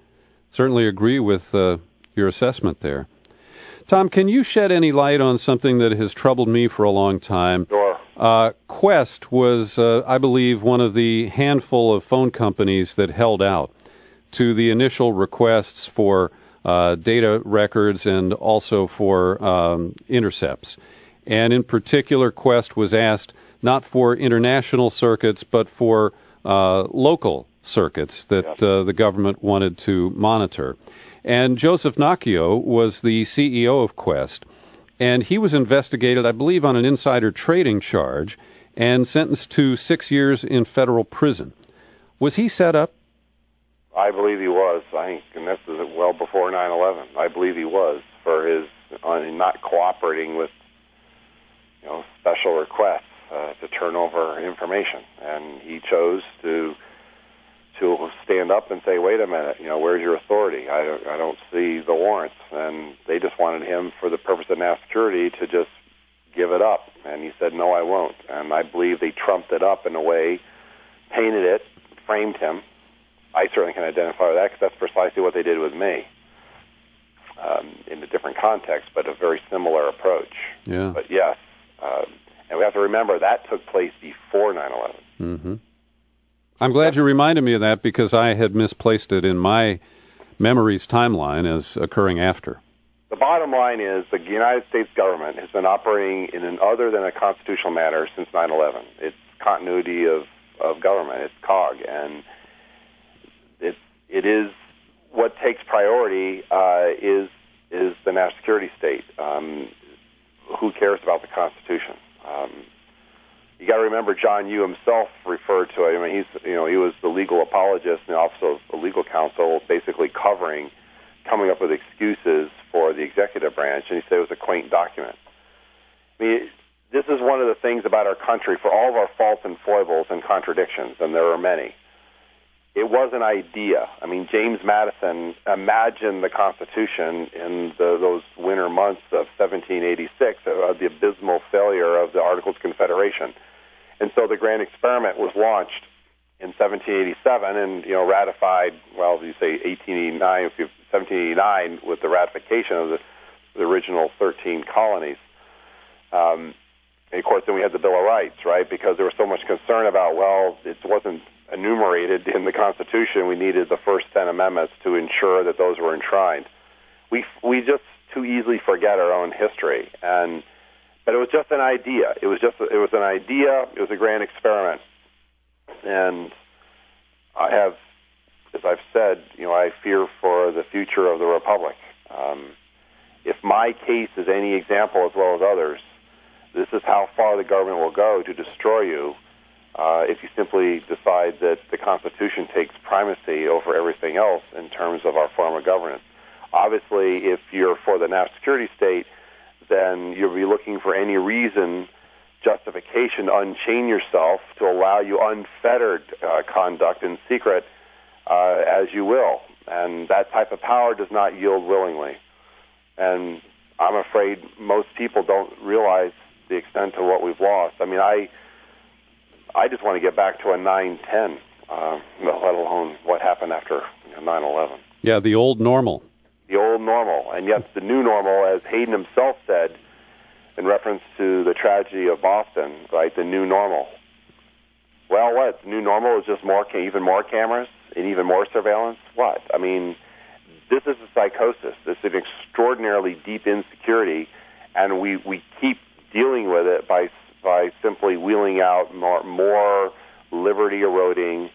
agree with your assessment there. Tom, can you shed any light on something that has troubled me for a long time? Sure. Qwest was, I believe, one of the handful of phone companies that held out to the initial requests for data records and also for intercepts. And in particular, Qwest was asked not for international circuits, but for local circuits that the government wanted to monitor. And Joseph Nacchio was the CEO of Qwest, and he was investigated, I believe, on an insider trading charge and sentenced to 6 years in federal prison. Was he set up? I believe he was. And this is well before 9/11. I believe he was for his not cooperating with special requests. to turn over information, and he chose to stand up and say, "Wait a minute, where's your authority? I don't see the warrants." And they just wanted him, for the purpose of national security, to just give it up. And he said, "No, I won't." And I believe they trumped it up in a way, painted it, framed him. I certainly can identify with that, because that's precisely what they did with me, in a different context, but a very similar approach. Yeah. But yes, and we have to remember that took place before 9/11. Mm-hmm. I'm glad you reminded me of that, because I had misplaced it in my memory's timeline as occurring after. The bottom line is the United States government has been operating in an other than a constitutional manner since 9/11. It's continuity of government. It's COG, and it is what takes priority is the national security state. Who cares about the Constitution? You got to remember, John Yoo himself referred to it. I mean, he was the legal apologist and also the legal counsel, basically coming up with excuses for the executive branch, and he said it was a quaint document. I mean, this is one of the things about our country, for all of our faults and foibles and contradictions, and there are many. It was an idea. I mean, James Madison imagined the Constitution in those winter months of 1786, the abysmal failure of the Articles of Confederation. And so the grand experiment was launched in 1787 and, ratified, well, you say 1789 with the ratification of the original 13 colonies. And of course, then we had the Bill of Rights, right? Because there was so much concern about, it wasn't enumerated in the Constitution. We needed the first 10 amendments to ensure that those were enshrined. We just too easily forget our own history, but it was just an idea. It was an idea. It was a grand experiment, and I have, as I've said, I fear for the future of the Republic. If my case is any example, as well as others, this is how far the government will go to destroy you. If you simply decide that the Constitution takes primacy over everything else in terms of our form of governance. Obviously, if you're for the national security state, then you'll be looking for any reason, justification to unchain yourself to allow you unfettered conduct in secret as you will. And that type of power does not yield willingly. And I'm afraid most people don't realize the extent of what we've lost. I mean, I just want to get back to a 9/10, let alone what happened after 9/11. Yeah, the old normal. The old normal. And yet the new normal, as Hayden himself said in reference to the tragedy of Boston, right, the new normal. Well, what? The new normal is just even more cameras and even more surveillance? What? I mean, this is a psychosis. This is an extraordinarily deep insecurity, and we keep dealing with it by simply wheeling out more liberty-eroding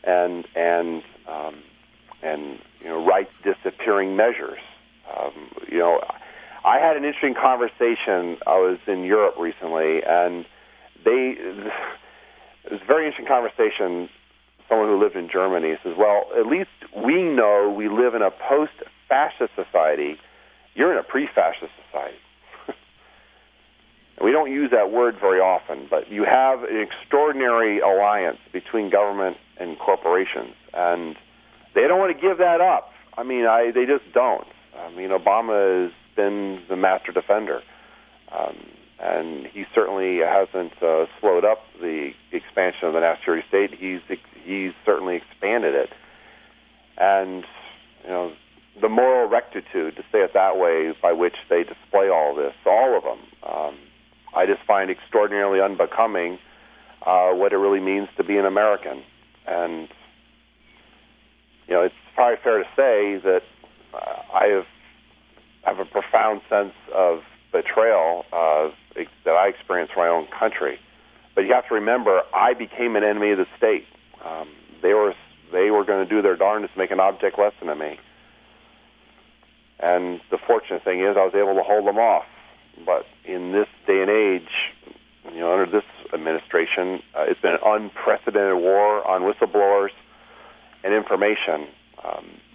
and rights disappearing measures. I had an interesting conversation. I was in Europe recently, and it was a very interesting conversation. Someone who lived in Germany says, "Well, at least we know we live in a post-fascist society. You're in a pre-fascist society." We don't use that word very often, but you have an extraordinary alliance between government and corporations, and they don't want to give that up. I mean, they just don't. I mean, Obama has been the master defender, and he certainly hasn't slowed up the expansion of the national security state. He's certainly expanded it, and the moral rectitude, to say it that way, by which they display all this, all of them. I just find extraordinarily unbecoming what it really means to be an American. And, it's probably fair to say that I have a profound sense of betrayal that I experienced for my own country. But you have to remember, I became an enemy of the state. They were going to do their darndest to make an object lesson of me. And the fortunate thing is I was able to hold them off. But in this day and age, under this administration, it's been an unprecedented war on whistleblowers and information.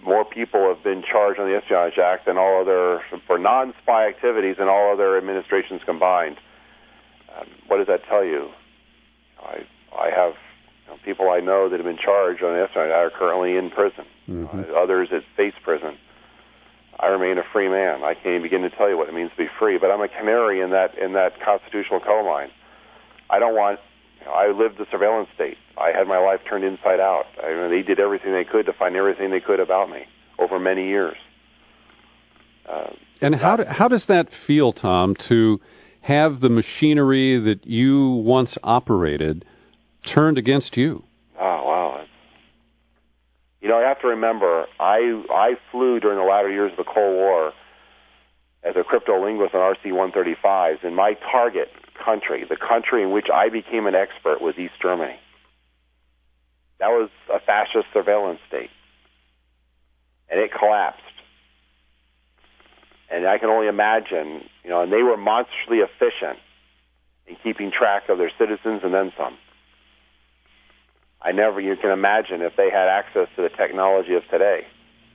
More people have been charged on the Espionage Act than for non-spy activities than all other administrations combined. What does that tell you? I have people I know that have been charged on the Internet are currently in prison. Others that face prison. I remain a free man. I can't even begin to tell you what it means to be free. But I'm a canary in that constitutional coal mine. I don't want. I lived the surveillance state. I had my life turned inside out. They did everything they could to find everything they could about me over many years. And how does that feel, Tom, to have the machinery that you once operated turned against you? Oh, wow. You have to remember, I flew during the latter years of the Cold War as a cryptolinguist on RC-135s, and my target country, the country in which I became an expert, was East Germany. That was a fascist surveillance state, and it collapsed. And I can only imagine, and they were monstrously efficient in keeping track of their citizens and then some. You can imagine if they had access to the technology of today.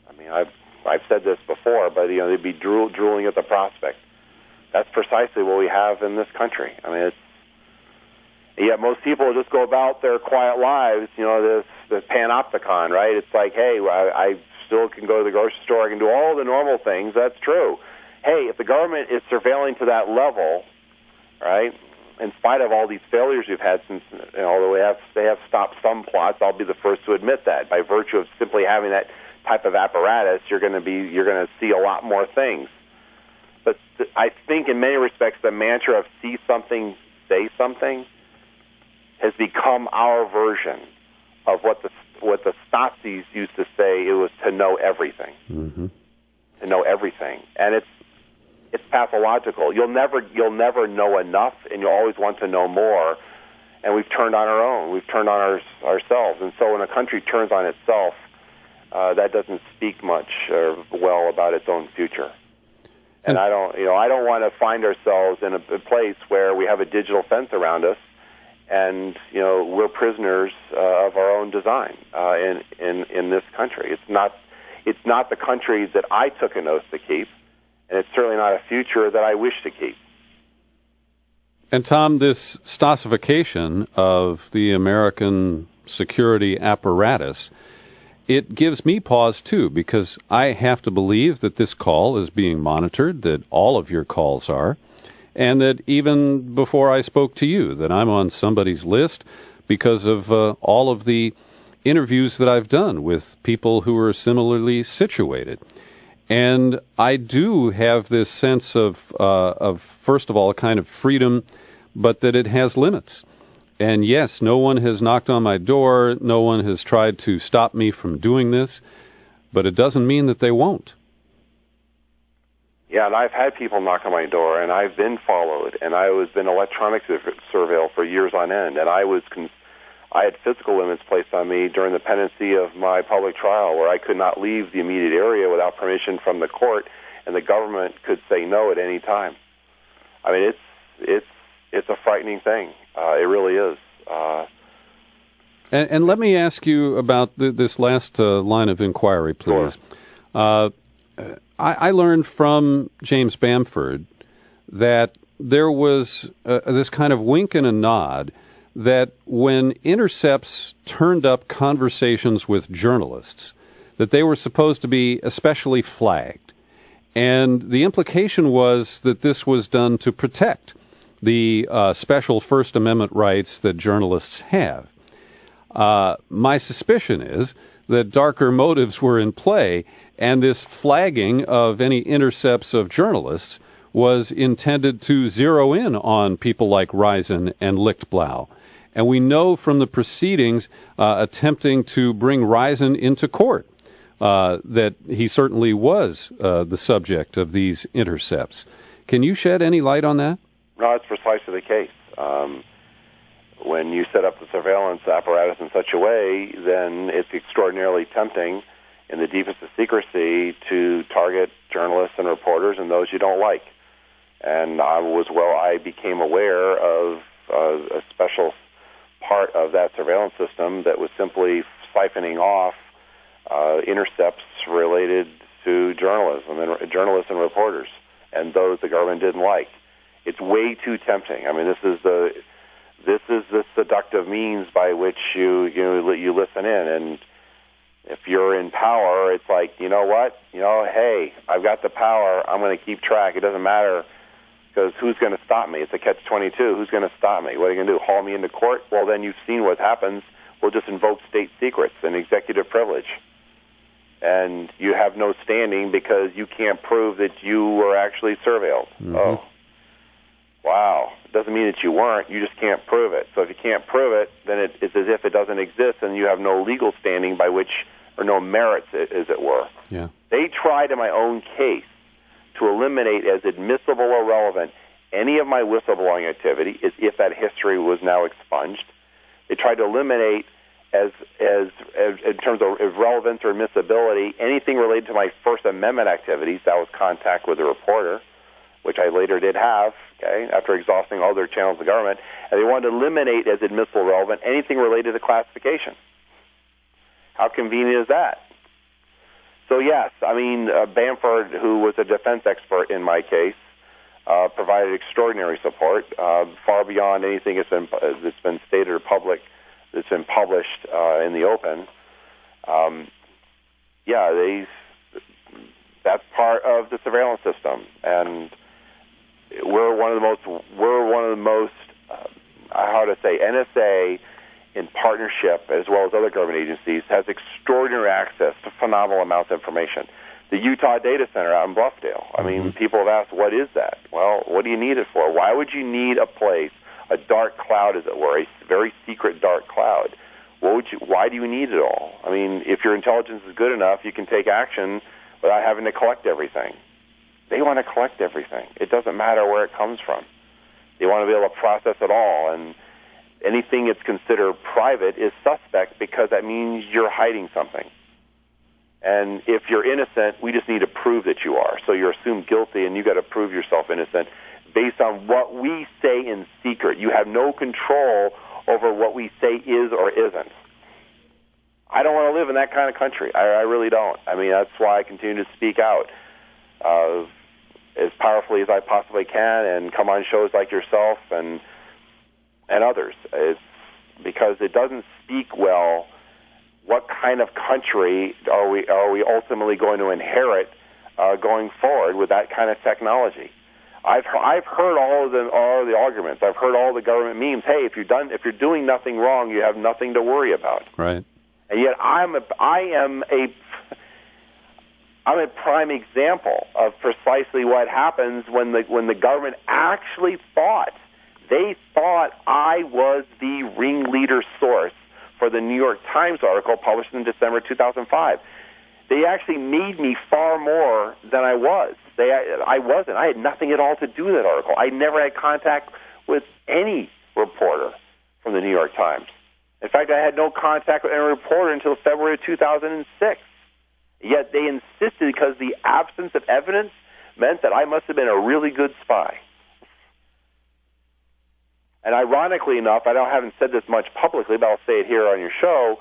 I mean, I've said this before, but they'd be drooling at the prospect. That's precisely what we have in this country. I mean, yet most people just go about their quiet lives. This panopticon, right? It's like, hey, I still can go to the grocery store. I can do all the normal things. That's true. Hey, if the government is surveilling to that level, right? In spite of all these failures we've had since, although they have stopped some plots, I'll be the first to admit that. By virtue of simply having that type of apparatus, you're going to see a lot more things. But I think in many respects, the mantra of see something, say something, has become our version of what the Nazis used to say. It was to know everything. To know everything, and it's pathological. You'll never know enough, and you'll always want to know more. And we've turned on our own. We've turned on ourselves. And so when a country turns on itself, that doesn't speak much or well about its own future. And I don't want to find ourselves in a place where we have a digital fence around us, and we're prisoners of our own design in this country. It's not the country that I took an oath to keep. And it's certainly not a future that I wish to keep. And Tom, this Stasification of the American security apparatus, it gives me pause too, because I have to believe that this call is being monitored, that all of your calls are, and that even before I spoke to you, that I'm on somebody's list because of all of the interviews that I've done with people who are similarly situated. And I do have this sense of first of all, a kind of freedom, but that it has limits. And yes, no one has knocked on my door, no one has tried to stop me from doing this, but it doesn't mean that they won't. Yeah, and I've had people knock on my door, and I've been followed, and I was been electronic surveilled for years on end, and I had physical limits placed on me during the pendency of my public trial, where I could not leave the immediate area without permission from the court, and the government could say no at any time. I mean, it's a frightening thing. It really is. And let me ask you about this last line of inquiry, please. Sure. I learned from James Bamford that there was this kind of wink and a nod that when intercepts turned up conversations with journalists, that they were supposed to be especially flagged. And the implication was that this was done to protect the special First Amendment rights that journalists have. My suspicion is that darker motives were in play, and this flagging of any intercepts of journalists was intended to zero in on people like Risen and Lichtblau. And we know from the proceedings attempting to bring Risen into court that he certainly was the subject of these intercepts. Can you shed any light on that? No, that's precisely the case. When you set up the surveillance apparatus in such a way, then it's extraordinarily tempting in the deepest of secrecy to target journalists and reporters and those you don't like. And I became aware of a special part of that surveillance system that was simply siphoning off intercepts related to journalists and reporters, and those the government didn't like. It's way too tempting. I mean, this is the seductive means by which you listen in. And if you're in power, it's like, you know what? Hey, I've got the power. I'm going to keep track. It doesn't matter, because who's going to stop me? It's a catch-22. Who's going to stop me? What are you going to do? Haul me into court? Well, then you've seen what happens. We'll just invoke state secrets and executive privilege. And you have no standing because you can't prove that you were actually surveilled. Mm-hmm. Oh, wow. It doesn't mean that you weren't. You just can't prove it. So if you can't prove it, then it's as if it doesn't exist, and you have no legal standing by which, or no merits, as it were. Yeah. They tried in my own case to eliminate as admissible or relevant any of my whistleblowing activity, as if that history was now expunged. They tried to eliminate as in terms of relevance or admissibility, anything related to my First Amendment activities. That was contact with a reporter, which I later did have, after exhausting all their channels of government. And they wanted to eliminate as admissible or relevant anything related to classification. How convenient is that? So yes, I mean, Bamford, who was a defense expert in my case, provided extraordinary support, far beyond anything that's been stated or that's been published in the open. That's part of the surveillance system, and we're one of the most NSA, in partnership, as well as other government agencies, has extraordinary access to phenomenal amounts of information. The Utah Data Center out in Bluffdale. I mean, people have asked, what is that? Well, what do you need it for? Why would you need a place, a dark cloud, as it were, a very secret dark cloud? Why do you need it all? I mean, if your intelligence is good enough, you can take action without having to collect everything. They want to collect everything. It doesn't matter where it comes from. They want to be able to process it all, and anything that's considered private is suspect because that means you're hiding something. And if you're innocent, we just need to prove that you are. So you're assumed guilty, and you got to prove yourself innocent based on what we say in secret. You have no control over what we say is or isn't. I don't want to live in that kind of country. I really don't. I mean, that's why I continue to speak out as powerfully as I possibly can, and come on shows like yourself and others. It's because it doesn't speak well. What kind of country are we ultimately going to inherit going forward with that kind of technology? I've heard all the arguments. I've heard all the government memes. Hey, if you're doing nothing wrong, you have nothing to worry about. Right. And yet I am a prime example of precisely what happens when the government actually thought I was the ringleader source for the New York Times article published in December 2005. They actually made me far more than I was. I wasn't. I had nothing at all to do with that article. I never had contact with any reporter from the New York Times. In fact, I had no contact with any reporter until February of 2006. Yet they insisted, because the absence of evidence meant that I must have been a really good spy. And ironically enough, I haven't said this much publicly, but I'll say it here on your show,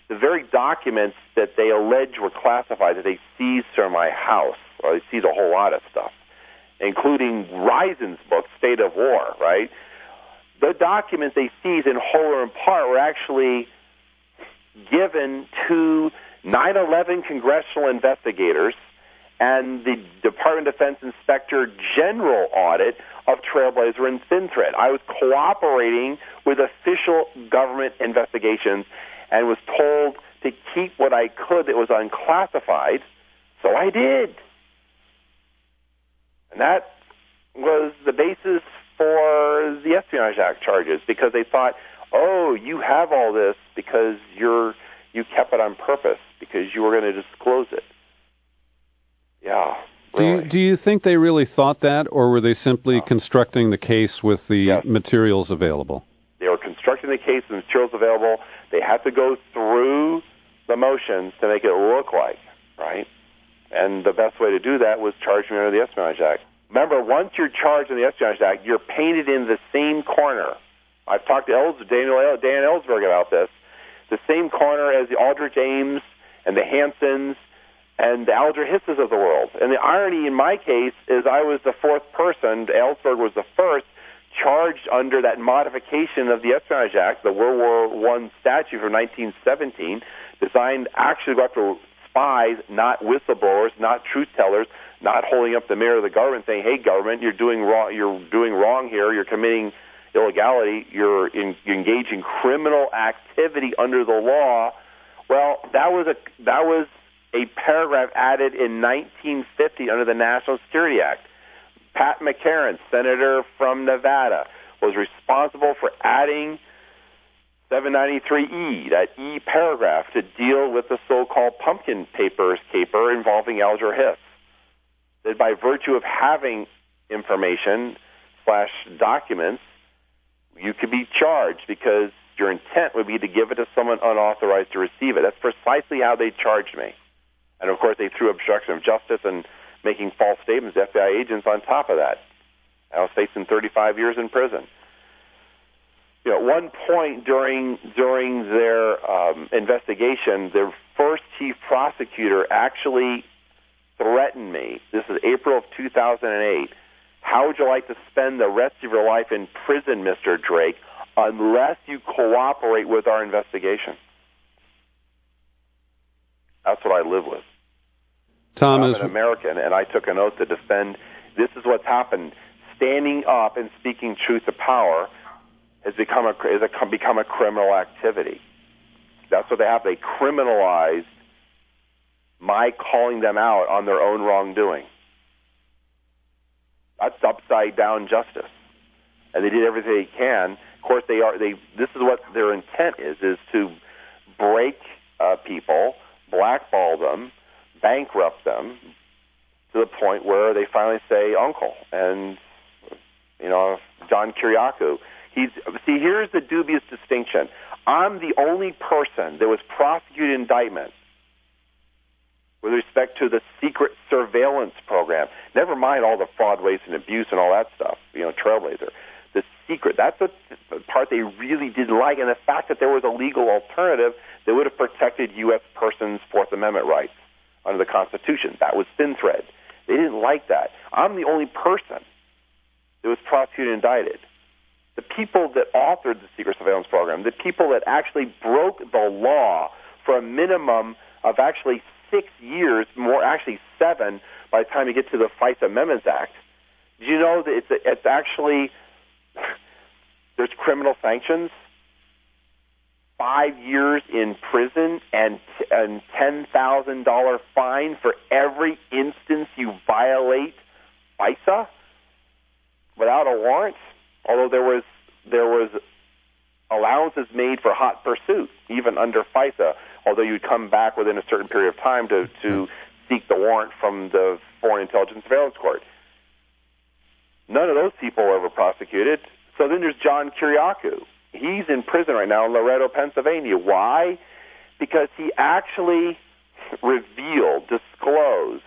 the very documents that they allege were classified, that they seized from my house, or they seized a whole lot of stuff, including Reisen's book, State of War, right? The documents they seized in whole or in part were actually given to 9/11 congressional investigators and the Department of Defense Inspector General audit of Trailblazer and ThinThread. I was cooperating with official government investigations and was told to keep what I could that was unclassified, so I did. And that was the basis for the Espionage Act charges, because they thought, oh, you have all this because you kept it on purpose, because you were going to disclose it. Yeah. Really. Do you think they really thought that, or were they simply constructing the case with the materials available? They were constructing the case with the materials available. They had to go through the motions to make it look like, right? And the best way to do that was charge me under the Espionage Act. Remember, once you're charged under the Espionage Act, you're painted in the same corner. I've talked to Dan Ellsberg about this. The same corner as the Aldrich Ames and the Hansons, and the Alger Hisses of the world. And the irony in my case is I was the fourth person. Ellsberg was the first charged under that modification of the Espionage Act, the World War I statute from 1917, designed actually to go after spies, not whistleblowers, not truth tellers, not holding up the mirror of the government saying, "Hey, government, you're doing wrong here. You're committing illegality. You're engaging criminal activity under the law." Well, that was a paragraph added in 1950 under the National Security Act. Pat McCarran, senator from Nevada, was responsible for adding 793E, that E paragraph, to deal with the so-called pumpkin papers caper involving Alger Hiss. That by virtue of having information / documents, you could be charged because your intent would be to give it to someone unauthorized to receive it. That's precisely how they charged me. And, of course, they threw obstruction of justice and making false statements to FBI agents on top of that. I was facing 35 years in prison. You know, at one point during their investigation, their first chief prosecutor actually threatened me. This is April of 2008. "How would you like to spend the rest of your life in prison, Mr. Drake, unless you cooperate with our investigation?" That's what I live with. Tom, I'm an American, and I took an oath to defend. This is what's happened. Standing up and speaking truth to power has become a criminal activity. That's what they have. They criminalized my calling them out on their own wrongdoing. That's upside down justice, and they did everything they can. Of course, this is what their intent is to break people, blackball them, bankrupt them to the point where they finally say uncle. And John Kiriakou, here's the dubious distinction. I'm the only person that was prosecuted indictment with respect to the secret surveillance program. Never mind all the fraud, waste, and abuse and all that stuff, Trailblazer. The secret, that's the part they really didn't like, and the fact that there was a legal alternative that would have protected U.S. persons' Fourth Amendment rights under the Constitution. That was thin thread. They didn't like that. I'm the only person that was prosecuted and indicted. The people that authored the secret surveillance program, the people that actually broke the law for a minimum of actually 6 years, more actually 7 by the time you get to the FISA Amendments Act. Do you know that it's actually, there's criminal sanctions, 5 years in prison, and $10,000 fine for every instance you violate FISA without a warrant? Although there was allowances made for hot pursuit, even under FISA, although you'd come back within a certain period of time to seek the warrant from the Foreign Intelligence Surveillance Court. None of those people were ever prosecuted. So then there's John Kiriakou. He's in prison right now in Loretto, Pennsylvania. Why? Because he actually disclosed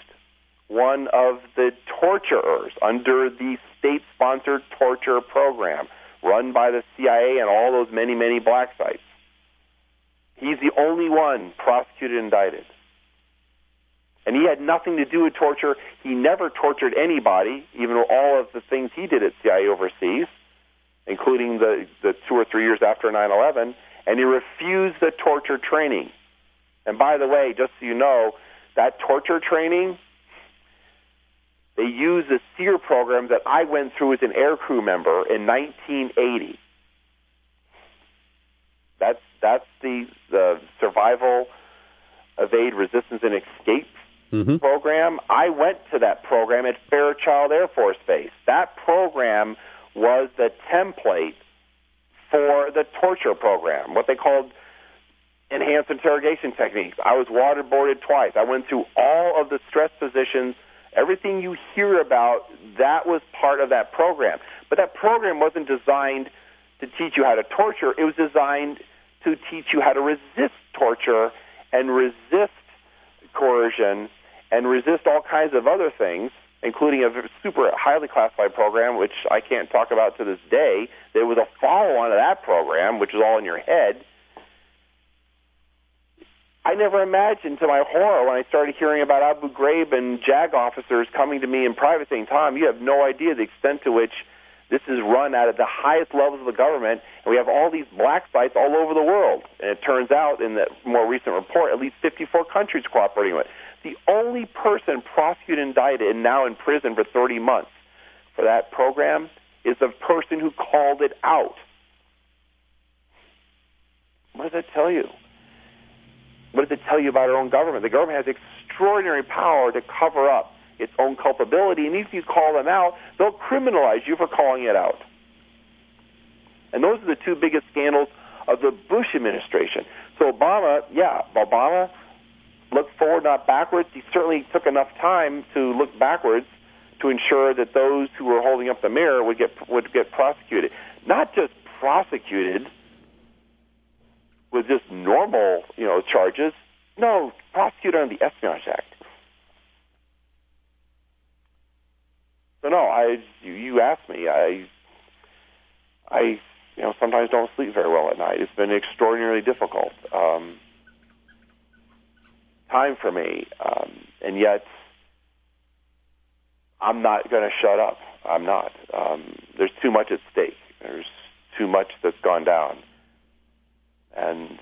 one of the torturers under the state-sponsored torture program run by the CIA and all those many, many black sites. He's the only one prosecuted and indicted. And he had nothing to do with torture. He never tortured anybody, even all of the things he did at CIA overseas, including the 2 or 3 years after 9/11, and he refused the torture training. And by the way, just so you know, that torture training, they used the SEER program that I went through as an aircrew member in 1980. That's the Survival, Evade, Resistance, and Escape program. I went to that program at Fairchild Air Force Base. That program was the template for the torture program, what they called enhanced interrogation techniques. I was waterboarded twice. I went through all of the stress positions. Everything you hear about, that was part of that program. But that program wasn't designed to teach you how to torture. It was designed to teach you how to resist torture and resist coercion and resist all kinds of other things, including a super highly classified program, which I can't talk about to this day. There was a follow-on to that program, which is all in your head. I never imagined, to my horror, when I started hearing about Abu Ghraib and JAG officers coming to me in private saying, Tom, you have no idea the extent to which this is run out of the highest levels of the government, and we have all these black sites all over the world. And it turns out, in the more recent report, at least 54 countries cooperating with it. The only person prosecuted, indicted, and now in prison for 30 months for that program is the person who called it out. What does that tell you? What does it tell you about our own government? The government has extraordinary power to cover up its own culpability, and if you call them out, they'll criminalize you for calling it out. And those are the two biggest scandals of the Bush administration. So Obama looked forward, not backwards. He certainly took enough time to look backwards to ensure that those who were holding up the mirror would get prosecuted. Not just prosecuted with just normal, charges. No, prosecuted under the Espionage Act. So no, you asked me. I sometimes don't sleep very well at night. It's been extraordinarily difficult time for me, and yet I'm not going to shut up. I'm not. There's too much at stake. There's too much that's gone down. And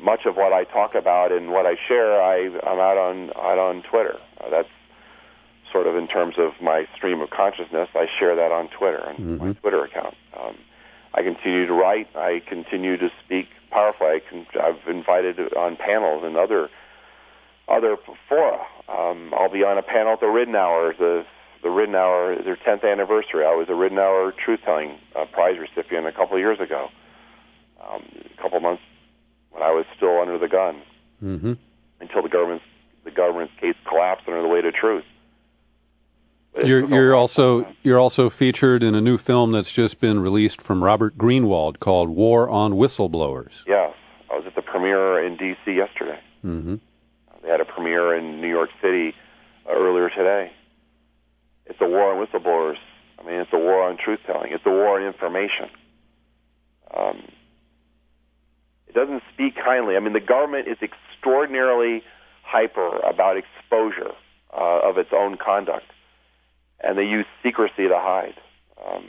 much of what I talk about and what I share, I'm out on Twitter. That's sort of in terms of my stream of consciousness. I share that on Twitter, on my Twitter account. I continue to write. I continue to speak powerfully. I've invited on panels and other fora. I'll be on a panel at the Ridenour, the Ridenour, their 10th anniversary. I was a Ridenour Truth-Telling Prize recipient a couple of years ago. A couple months when I was still under the gun, until the government's case collapsed under the weight of truth. You're also featured in a new film that's just been released from Robert Greenwald called War on Whistleblowers. Yes, I was at the premiere in D.C. yesterday. They had a premiere in New York City earlier today. It's a war on whistleblowers. I mean, it's a war on truth-telling. It's a war on information. It doesn't speak kindly. I mean, the government is extraordinarily hyper about exposure of its own conduct, and they use secrecy to hide. I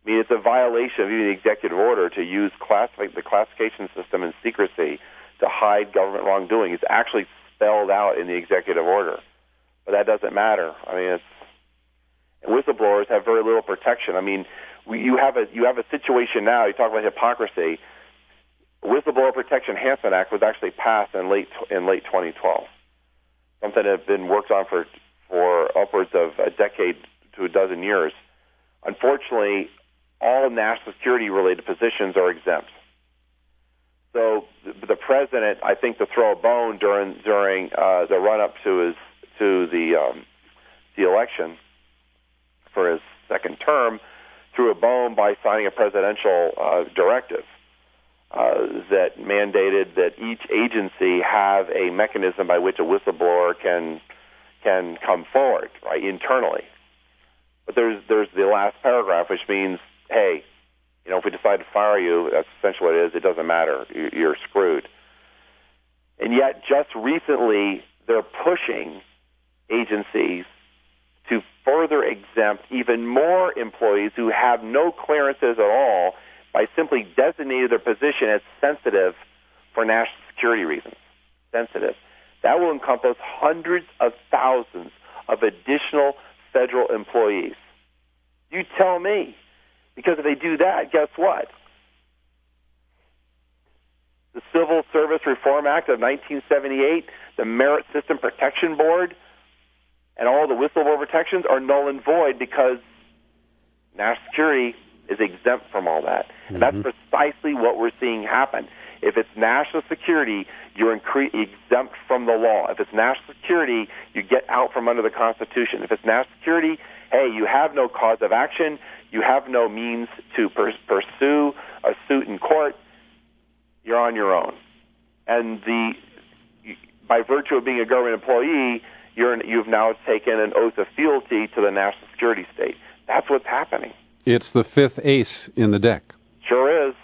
mean, it's a violation of even the executive order to use the classification system and secrecy to hide government wrongdoing. It's actually spelled out in the executive order, but that doesn't matter. I mean, and whistleblowers have very little protection. I mean, you have a situation now. You talk about hypocrisy. Whistleblower Protection Enhancement Act was actually passed in late 2012. Something that had been worked on for upwards of a decade to a dozen years. Unfortunately, all national security related positions are exempt. So the president, I think, to throw a bone during the run up to the election for his second term, threw a bone by signing a presidential directive that mandated that each agency have a mechanism by which a whistleblower can come forward, right, internally. But there's the last paragraph, which means, hey, if we decide to fire you, that's essentially what it is. It doesn't matter. You're screwed. And yet, just recently, they're pushing agencies to further exempt even more employees who have no clearances at all by simply designating their position as sensitive for national security reasons. Sensitive. That will encompass hundreds of thousands of additional federal employees. You tell me. Because if they do that, guess what? The Civil Service Reform Act of 1978, the Merit System Protection Board, and all the whistleblower protections are null and void because national security is exempt from all that. And that's precisely what we're seeing happen. If it's national security, you're exempt from the law. If it's national security, you get out from under the Constitution. If it's national security, hey, you have no cause of action. You have no means to pursue a suit in court. You're on your own. And by virtue of being a government employee, you've now taken an oath of fealty to the national security state. That's what's happening. It's the fifth ace in the deck. Sure is.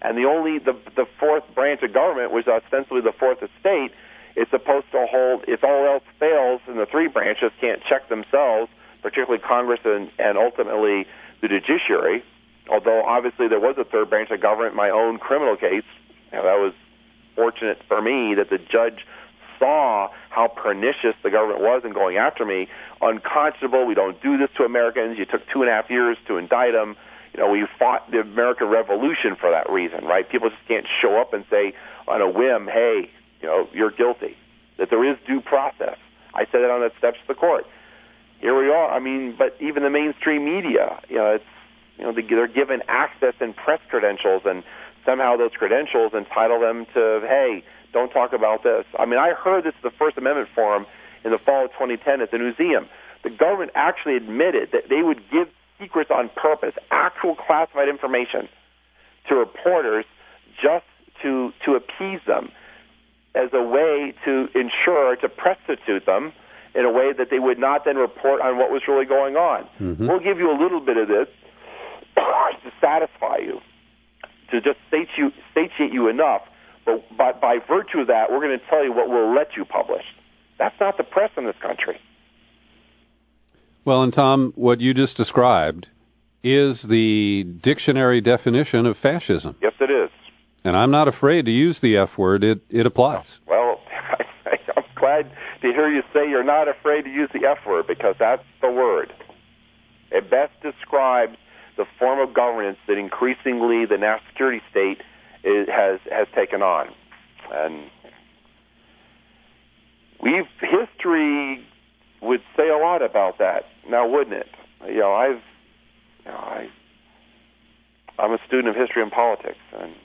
and the fourth branch of government, which is ostensibly the fourth estate, is supposed to hold, if all else fails, and the three branches can't check themselves, particularly Congress and ultimately the judiciary, although obviously there was a third branch of government, my own criminal case. That was fortunate for me that the judge saw how pernicious the government was in going after me. Unconscionable. We don't do this to Americans. You took 2.5 years to indict them. We fought the American Revolution for that reason, right? People just can't show up and say on a whim, hey, you're guilty, that there is due process. I said that on the steps of the court. Here we are. I mean, but even the mainstream media, they're given access and press credentials, and somehow those credentials entitle them to, hey, don't talk about this. I mean, I heard this at the First Amendment Forum in the fall of 2010 at the Newseum. The government actually admitted that they would give secrets on purpose, actual classified information, to reporters just to appease them, as a way to ensure, to prostitute them in a way that they would not then report on what was really going on. Mm-hmm. We'll give you a little bit of this to satisfy you, to just satiate you enough, but by virtue of that, we're going to tell you what we'll let you publish. That's not the press in this country. Well, and Tom, what you just described is the dictionary definition of fascism. Yes, it is. And I'm not afraid to use the F word. It applies. Well, I'm glad to hear you say you're not afraid to use the F word, because that's the word. It best describes the form of governance that increasingly the national security state has taken on. And history would say a lot about that, now wouldn't it? I'm a student of history and politics, and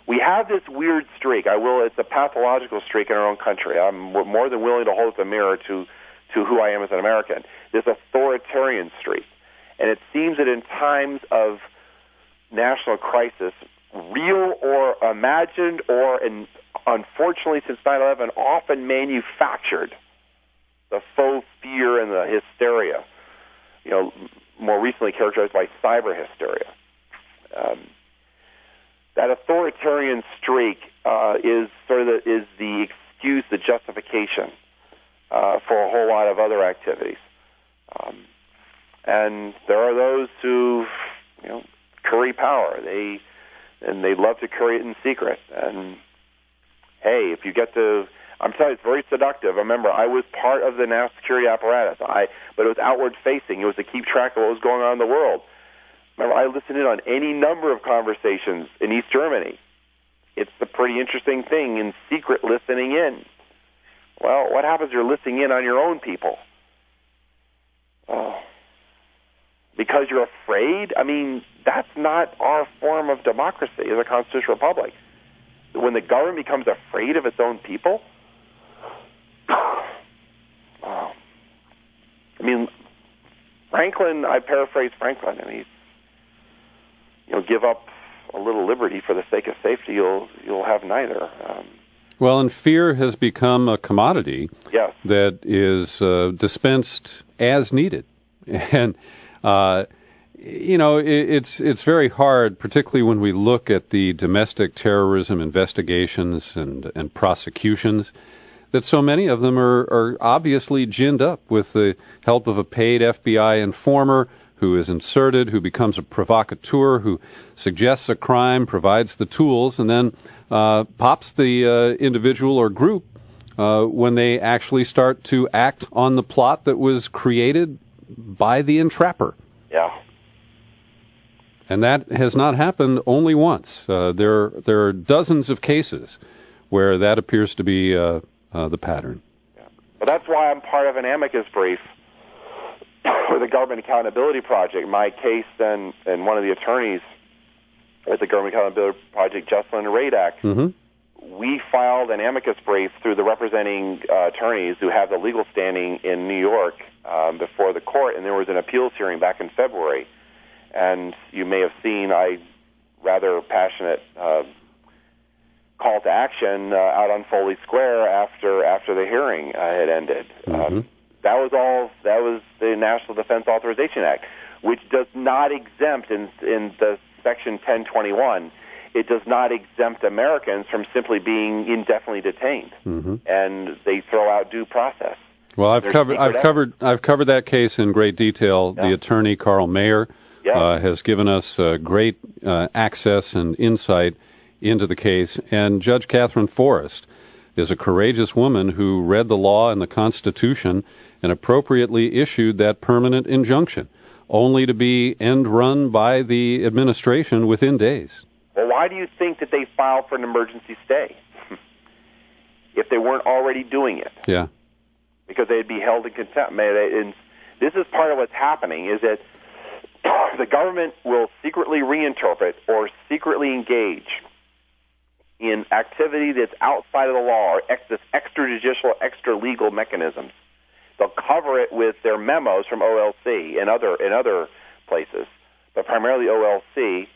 we have this weird streak. It's a pathological streak in our own country. I'm more than willing to hold up a mirror to who I am as an American. This authoritarian streak. And it seems that in times of national crisis, real or imagined or, unfortunately since 9/11, often manufactured, the faux fear and the hysteria, more recently characterized by cyber hysteria. That authoritarian streak is the excuse, the justification for a whole lot of other activities. And there are those who, curry power. They love to curry it in secret. And hey, if you get to, I'm telling you, it's very seductive. Remember, I was part of the national security apparatus, but it was outward facing. It was to keep track of what was going on in the world. Remember, I listened in on any number of conversations in East Germany. It's a pretty interesting thing, in secret listening in. Well, what happens if you're listening in on your own people? Because you're afraid? I mean, that's not our form of democracy as a constitutional republic. When the government becomes afraid of its own people? I mean, Franklin, I paraphrase Franklin, and give up a little liberty for the sake of safety, you'll have neither. Well, and fear has become a commodity that is dispensed as needed. And, it's very hard, particularly when we look at the domestic terrorism investigations and prosecutions, that so many of them are obviously ginned up with the help of a paid FBI informer who is inserted, who becomes a provocateur, who suggests a crime, provides the tools, and then pops the individual or group when they actually start to act on the plot that was created by the entrapper. Yeah. And that has not happened only once. There are dozens of cases where that appears to be the pattern. Yeah. Well, that's why I'm part of an amicus brief for the Government Accountability Project. My case and one of the attorneys at the Government Accountability Project, Jesselyn Radak, we filed an amicus brief through the representing attorneys who have the legal standing in New York before the court, and there was an appeals hearing back in February. And you may have seen a rather passionate call to action out on Foley Square after the hearing had ended. That was the National Defense Authorization Act, which does not exempt in the Section 1021, it does not exempt Americans from simply being indefinitely detained, and they throw out due process. Well, I've covered that case in great detail. Yeah. The attorney Carl Mayer has given us great access and insight into the case, and Judge Catherine Forrest is a courageous woman who read the law and the Constitution and appropriately issued that permanent injunction, only to be end run by the administration within days. Well, why do you think that they filed for an emergency stay if they weren't already doing it? Yeah. Because they'd be held in contempt. And this is part of what's happening, is that the government will secretly reinterpret or secretly engage in activity that's outside of the law, or this extrajudicial, extra-legal mechanisms. They'll cover it with their memos from OLC and other places, but primarily OLC.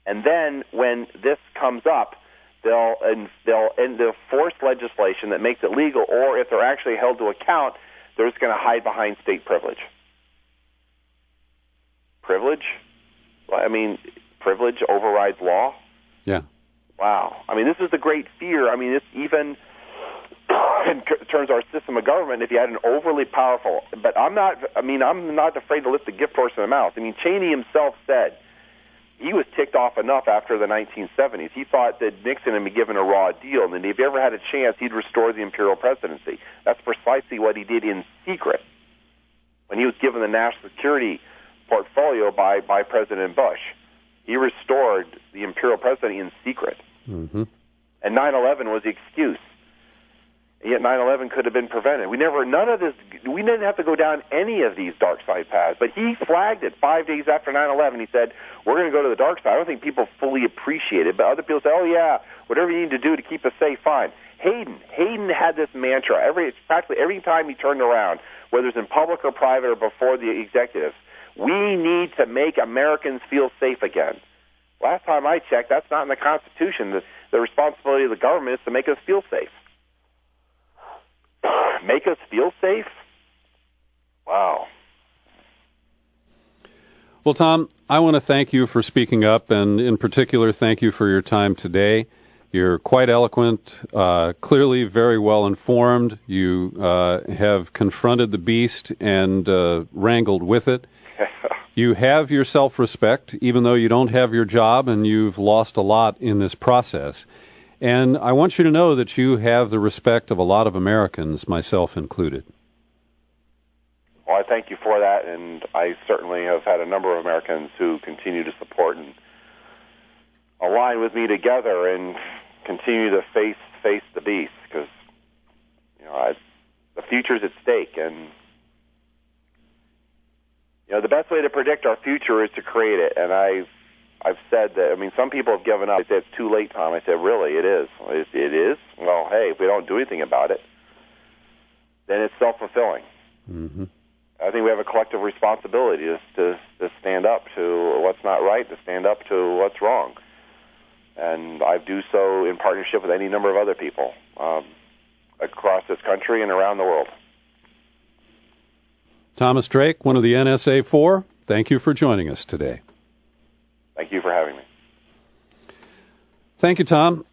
And then when this comes up, they'll force legislation that makes it legal, or if they're actually held to account, they're just going to hide behind state privilege. Privilege? I mean, privilege overrides law? Yeah. Wow. I mean, this is the great fear. I mean, this even in terms of our system of government, if you had an overly powerful, but I'm not afraid to lift the gift horse in the mouth. I mean, Cheney himself said he was ticked off enough after the 1970s. He thought that Nixon had been given a raw deal, and that if he ever had a chance, he'd restore the imperial presidency. That's precisely what he did in secret when he was given the national security portfolio by President Bush. He restored the imperial presidency in secret. Mm-hmm. And 9/11 was the excuse. And yet 9/11 could have been prevented. We didn't have to go down any of these dark side paths. But he flagged it 5 days after 9/11. He said, we're going to go to the dark side. I don't think people fully appreciate it, but other people say, oh, yeah, whatever you need to do to keep us safe, fine. Hayden had this mantra. Practically every time he turned around, whether it's in public or private or before the executives, we need to make Americans feel safe again. Last time I checked, that's not in the Constitution. The responsibility of the government is to make us feel safe. Make us feel safe? Wow. Well, Tom, I want to thank you for speaking up, and in particular, thank you for your time today. You're quite eloquent, clearly very well informed. You have confronted the beast and wrangled with it. You have your self-respect, even though you don't have your job, and you've lost a lot in this process. And I want you to know that you have the respect of a lot of Americans, myself included. Well, I thank you for that, and I certainly have had a number of Americans who continue to support and align with me together and continue to face the beast, because the future's at stake, and the best way to predict our future is to create it. And I've said that. I mean, some people have given up. They said it's too late, Tom. I said, really, it is. It is. Well, hey, if we don't do anything about it, then it's self-fulfilling. Mm-hmm. I think we have a collective responsibility to stand up to what's not right, to stand up to what's wrong. And I do so in partnership with any number of other people across this country and around the world. Thomas Drake, one of the NSA 4, thank you for joining us today. Thank you for having me. Thank you, Tom.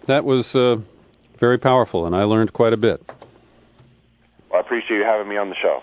That was very powerful, and I learned quite a bit. Well, I appreciate you having me on the show.